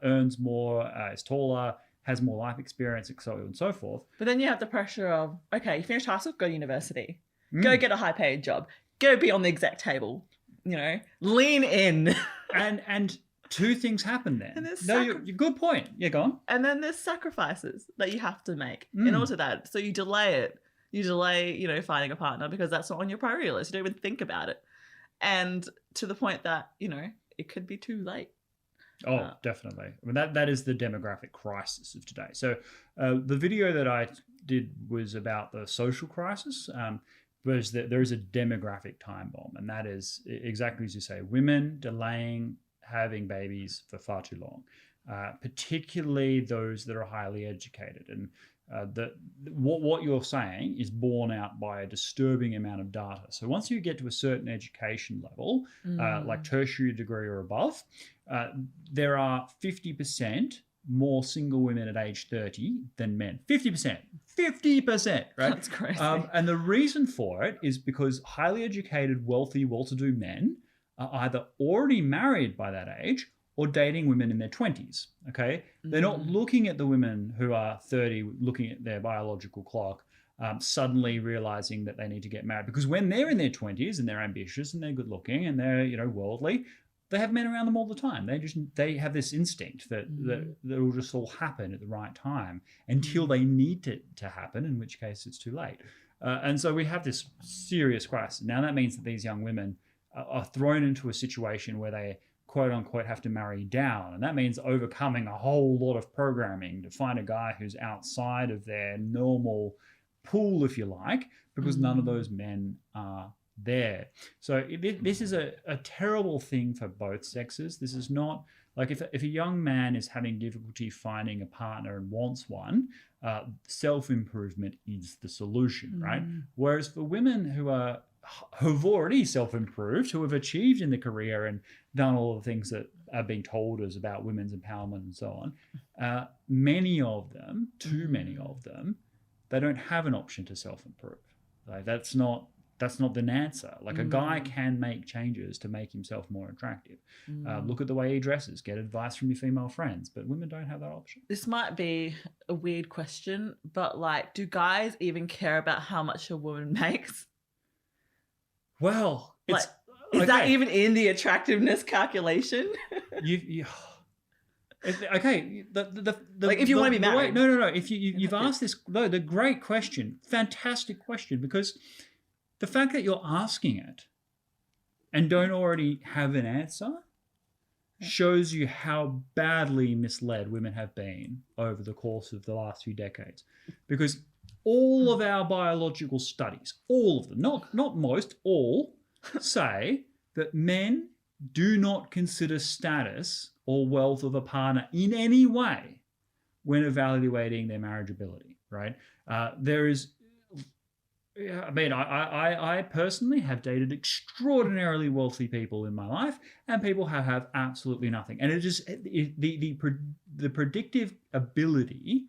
[SPEAKER 2] earns more, is taller, has more life experience, and so on and so forth.
[SPEAKER 1] But then you have the pressure of, okay, you finish high school, go to university, go get a high paid job, go be on the exec table, lean in. And
[SPEAKER 2] two things happen then. You're good point. Yeah, go on.
[SPEAKER 1] And then there's sacrifices that you have to make in order to that. So you delay it. You delay, finding a partner because that's not on your priority list. You don't even think about it. And to the point that, it could be too late.
[SPEAKER 2] Oh, definitely. I mean, that is the demographic crisis of today. So the video that I did was about the social crisis. Was that there is a demographic time bomb, and that is exactly as you say, women delaying having babies for far too long. particularly those that are highly educated. And what you're saying is borne out by a disturbing amount of data. So once you get to a certain education level, like tertiary degree or above, there are 50% more single women at age 30 than men. 50%, right?
[SPEAKER 1] That's crazy.
[SPEAKER 2] And the reason for it is because highly educated, wealthy, well-to-do men are either already married by that age or dating women in their 20s, okay? They're not looking at the women who are 30, looking at their biological clock, suddenly realizing that they need to get married. Because when they're in their 20s and they're ambitious and they're good looking and they're, worldly, they have men around them all the time. They have this instinct that will just all happen at the right time until they need it to happen, in which case it's too late. And so we have this serious crisis. Now that means that these young women are thrown into a situation where they quote unquote have to marry down. And that means overcoming a whole lot of programming to find a guy who's outside of their normal pool, if you like, because none of those men are there. So this is a terrible thing for both sexes. This is not like if a young man is having difficulty finding a partner and wants one, self-improvement is the solution, right? Whereas for women who've already self-improved, who have achieved in the career and done all the things that are being told us about women's empowerment and so on, many of them, too many of them, they don't have an option to self-improve. Like that's not the answer. Like a guy can make changes to make himself more attractive. Look at the way he dresses, get advice from your female friends, but women don't have that option.
[SPEAKER 1] This might be a weird question, but like, do guys even care about how much a woman makes?
[SPEAKER 2] Well, it's,
[SPEAKER 1] is that even in the attractiveness calculation?
[SPEAKER 2] Okay.
[SPEAKER 1] Like if you want to be married.
[SPEAKER 2] No. If you've asked this, the great question, fantastic question, because the fact that you're asking it and don't already have an answer shows you how badly misled women have been over the course of the last few decades. Because all of our biological studies, all of them, not most, all, say that men do not consider status or wealth of a partner in any way when evaluating their marriageability, right? There is... I mean, I personally have dated extraordinarily wealthy people in my life, and people have absolutely nothing. And it just the predictive ability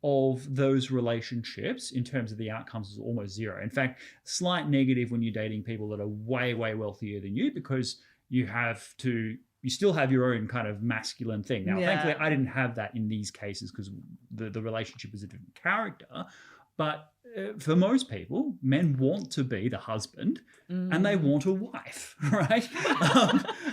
[SPEAKER 2] of those relationships in terms of the outcomes is almost zero. In fact, slight negative when you're dating people that are way, way wealthier than you, because you still have your own kind of masculine thing. Now, thankfully, I didn't have that in these cases because the relationship was a different character. But for most people, men want to be the husband and they want a wife, right?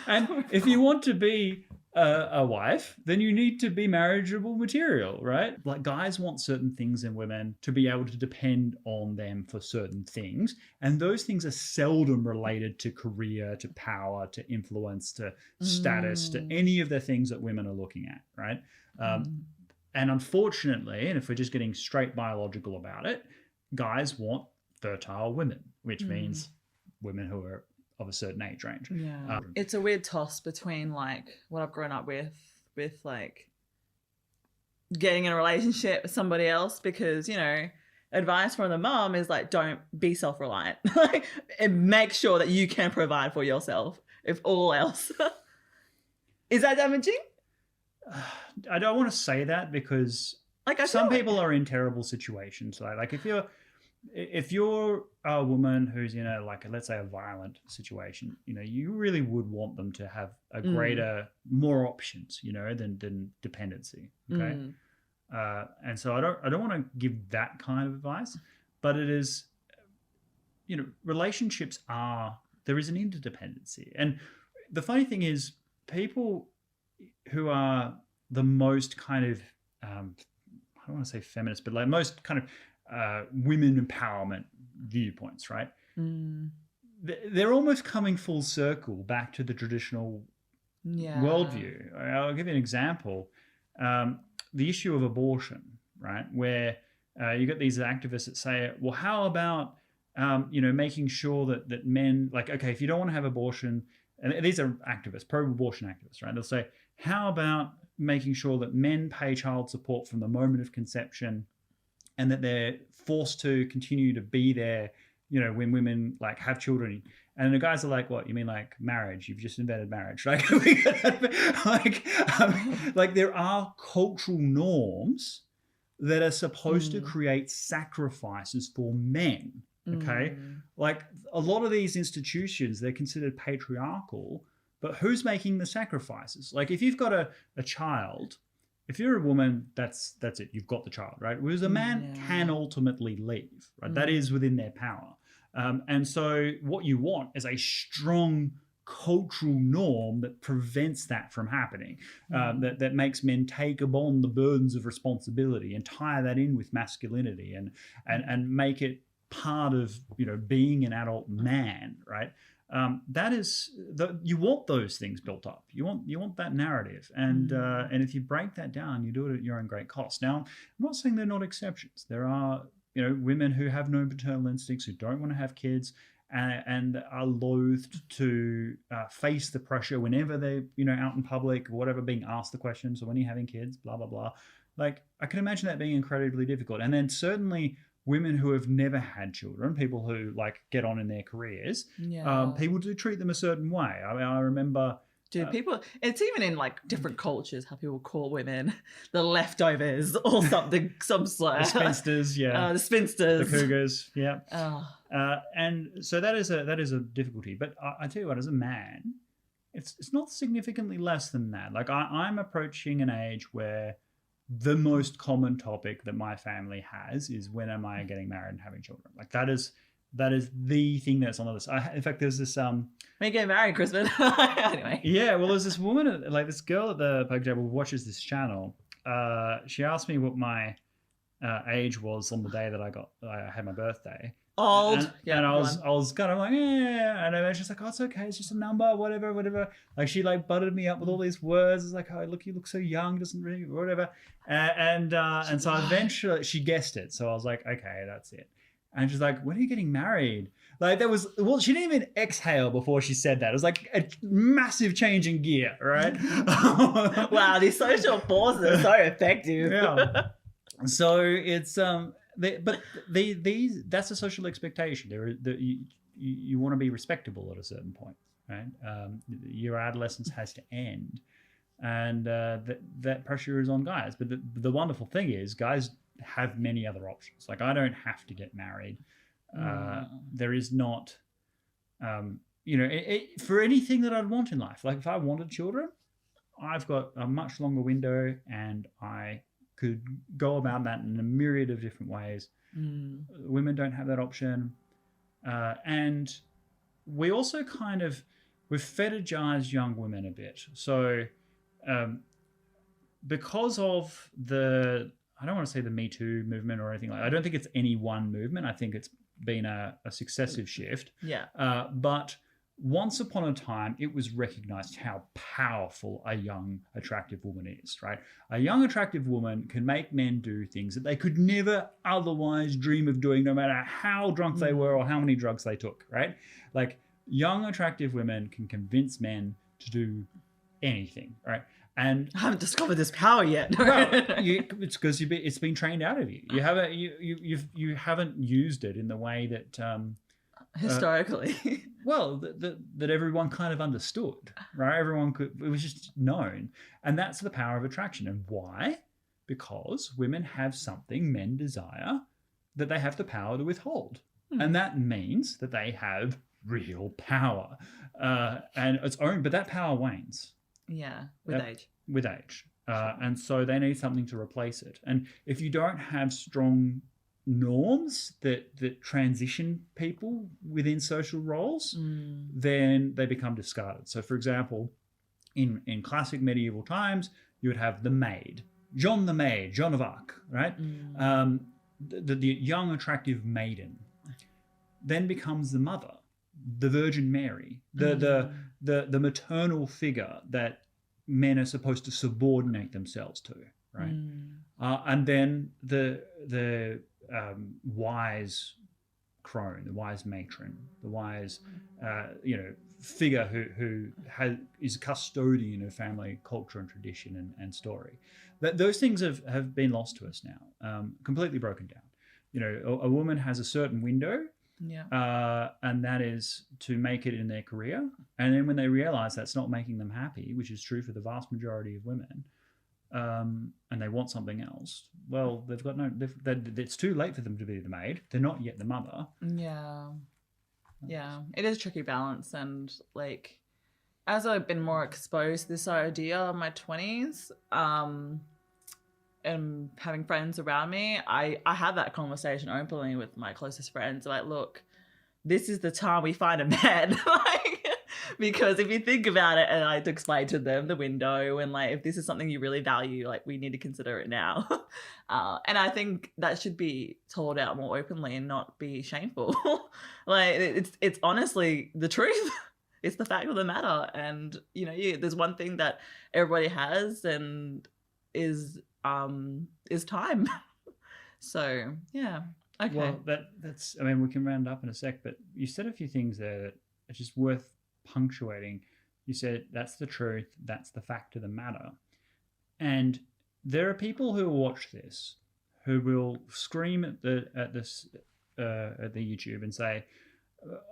[SPEAKER 2] And if you want to be a wife, then you need to be marriageable material, right? Like guys want certain things in women to be able to depend on them for certain things. And those things are seldom related to career, to power, to influence, to status, to any of the things that women are looking at, right? And unfortunately, and if we're just getting straight biological about it, guys want fertile women, which means women who are of a certain age range.
[SPEAKER 1] Yeah. It's a weird toss between like what I've grown up with like getting in a relationship with somebody else, because, advice from the mom is like, don't be self-reliant. Like, and make sure that you can provide for yourself if all else. Is that damaging?
[SPEAKER 2] I don't want to say that because some people are in terrible situations. Like if you're a woman who's in let's say a violent situation, you really would want them to have a greater, more options, than dependency. Okay. And so I don't want to give that kind of advice, but it is, relationships there is an interdependency. And the funny thing is, people who are the most kind of, I don't want to say feminist, but like most kind of women empowerment viewpoints, right? They're almost coming full circle back to the traditional worldview. I'll give you an example. The issue of abortion, right? Where you get these activists that say, well, how about, making sure that men, like, okay, if you don't want to have abortion, and these are activists, pro-abortion activists, right? They'll say, how about making sure that men pay child support from the moment of conception, and that they're forced to continue to be there, you know, when women like have children. And the guys are like, what, you mean like marriage? You've just invented marriage. Like, like there are cultural norms that are supposed to create sacrifices for men. Okay. Like a lot of these institutions, they're considered patriarchal, but who's making the sacrifices? Like if you've got a child, if you're a woman, that's it. You've got the child, right? Whereas a man can ultimately leave, right? That is within their power. And so what you want is a strong cultural norm that prevents that from happening, that makes men take upon the burdens of responsibility and tie that in with masculinity and make it part of, you know, being an adult man, right? That is you want those things built up. You want that narrative, and if you break that down, you do it at your own great cost. Now, I'm not saying they're not exceptions. There are, you know, women who have no paternal instincts, who don't want to have kids, and are loathed to face the pressure whenever they're, you know, out in public or whatever, being asked the question. So when are you having kids? Blah blah blah. Like I can imagine that being incredibly difficult, and then certainly women who have never had children, people who like get on in their careers, people do treat them a certain way. I mean, I remember...
[SPEAKER 1] people, it's even in like different cultures how people call women the leftovers or something, some slur.
[SPEAKER 2] The spinsters,
[SPEAKER 1] the spinsters.
[SPEAKER 2] The cougars, and so that is a difficulty. But I tell you what, as a man, it's not significantly less than that. Like I'm approaching an age where the most common topic that my family has is, when am I getting married and having children? Like that is the thing that's on the list. In fact, there's this
[SPEAKER 1] when you getting married, Crispin? Anyway.
[SPEAKER 2] Yeah, well, there's this woman, like this girl at the poker table who watches this channel. She asked me what my age was on the day that I had my birthday.
[SPEAKER 1] Old.
[SPEAKER 2] And I was kind of like, yeah. And I was just like, oh, it's okay. It's just a number, whatever. Like she like buttered me up with all these words. It's like, oh, look, you look so young. Doesn't really, whatever. And so eventually she guessed it. So I was like, okay, that's it. And she's like, when are you getting married? Like she didn't even exhale before she said that. It was like a massive change in gear, right?
[SPEAKER 1] Wow, these social pauses are so effective.
[SPEAKER 2] Yeah. So it's that's a social expectation. You want to be respectable at a certain point, right? Your adolescence has to end, and that pressure is on guys. But the wonderful thing is, guys have many other options. Like I don't have to get married. There is not, for anything that I'd want in life. Like if I wanted children, I've got a much longer window, and I could go about that in a myriad of different ways. Women don't have that option. And we also we've fetishized young women a bit. So because of I don't want to say the Me Too movement or anything like that. I don't think it's any one movement. I think it's been a successive shift.
[SPEAKER 1] Yeah.
[SPEAKER 2] But once upon a time, it was recognized how powerful a young, attractive woman is, right? A young, attractive woman can make men do things that they could never otherwise dream of doing, no matter how drunk they were or how many drugs they took, right? Like, young, attractive women can convince men to do anything, right? And
[SPEAKER 1] I haven't discovered this power yet.
[SPEAKER 2] It's because it's been trained out of you. You haven't used it in the way that
[SPEAKER 1] historically,
[SPEAKER 2] that everyone kind of understood, right? Everyone it was just known, and that's the power of attraction. And why? Because women have something men desire that they have the power to withhold, and that means that they have real power, and it's own. But that power wanes.
[SPEAKER 1] Yeah, with age.
[SPEAKER 2] With age. And so they need something to replace it. And if you don't have strong norms that transition people within social roles, then they become discarded. So, for example, in classic medieval times, you would have the maid, John of Arc, right? The young, attractive maiden then becomes the mother, the Virgin Mary, the maternal figure that men are supposed to subordinate themselves to, right? And then the wise crone, the wise matron, the wise, figure who is a custodian of family culture and tradition and story. Those things have been lost to us now, completely broken down. You know, a woman has a certain window, and that is to make it in their career. And then when they realize that's not making them happy, which is true for the vast majority of women, and they want something else, well, they've got it's too late for them to be the maid. They're not yet the mother.
[SPEAKER 1] Yeah, it is a tricky balance. And like, as I've been more exposed to this idea in my 20s, and having friends around me, I have that conversation openly with my closest friends. Like, look, this is the time we find a man. Like, because if you think about it, and I had to explain to them the window, and like, if this is something you really value, like, we need to consider it now. And I think that should be told out more openly and not be shameful. Like, it's honestly the truth. It's the fact of the matter. And, you know, there's one thing that everybody has, and is time. So, yeah. Okay.
[SPEAKER 2] Well, that's, I mean, we can round up in a sec, but you said a few things there that are just worth punctuating. You said that's the truth, that's the fact of the matter. And there are people who watch this who will scream at the YouTube and say,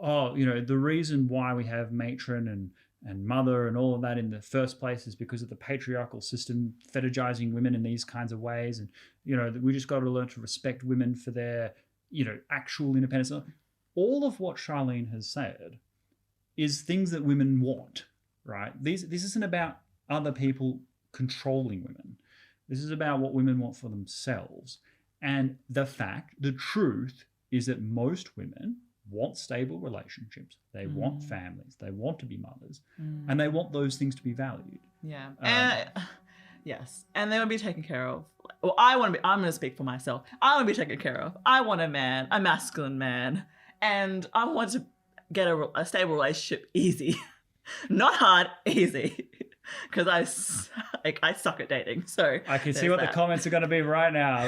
[SPEAKER 2] oh, you know, the reason why we have matron and mother and all of that in the first place is because of the patriarchal system fetishizing women in these kinds of ways. And, you know, we just got to learn to respect women for their, you know, actual independence. All of what Charlene has said is things that women want, right? This isn't about other people controlling women. This is about what women want for themselves. And the truth is that most women want stable relationships. They want families. They want to be mothers. And they want those things to be valued.
[SPEAKER 1] Yeah. Yes. And they want to be taken care of. Well, I'm going to speak for myself. I want to be taken care of. I want a man, a masculine man. And I want to get a stable relationship easy. Not hard, easy. Because I suck at dating. So
[SPEAKER 2] I can see what the comments are going to be right now.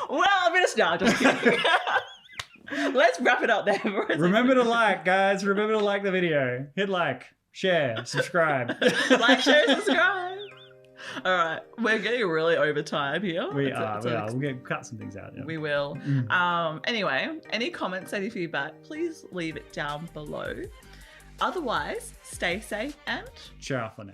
[SPEAKER 1] Well, I'm going to start. Just kidding. Let's wrap it up there.
[SPEAKER 2] Remember to like, guys. Remember to like the video. Hit like, share, subscribe.
[SPEAKER 1] Like, share, subscribe. All right. We're getting really over time here.
[SPEAKER 2] We are. We'll cut some things out. Yeah.
[SPEAKER 1] We will. Anyway, any comments, any feedback, please leave it down below. Otherwise, stay safe and
[SPEAKER 2] ciao for now.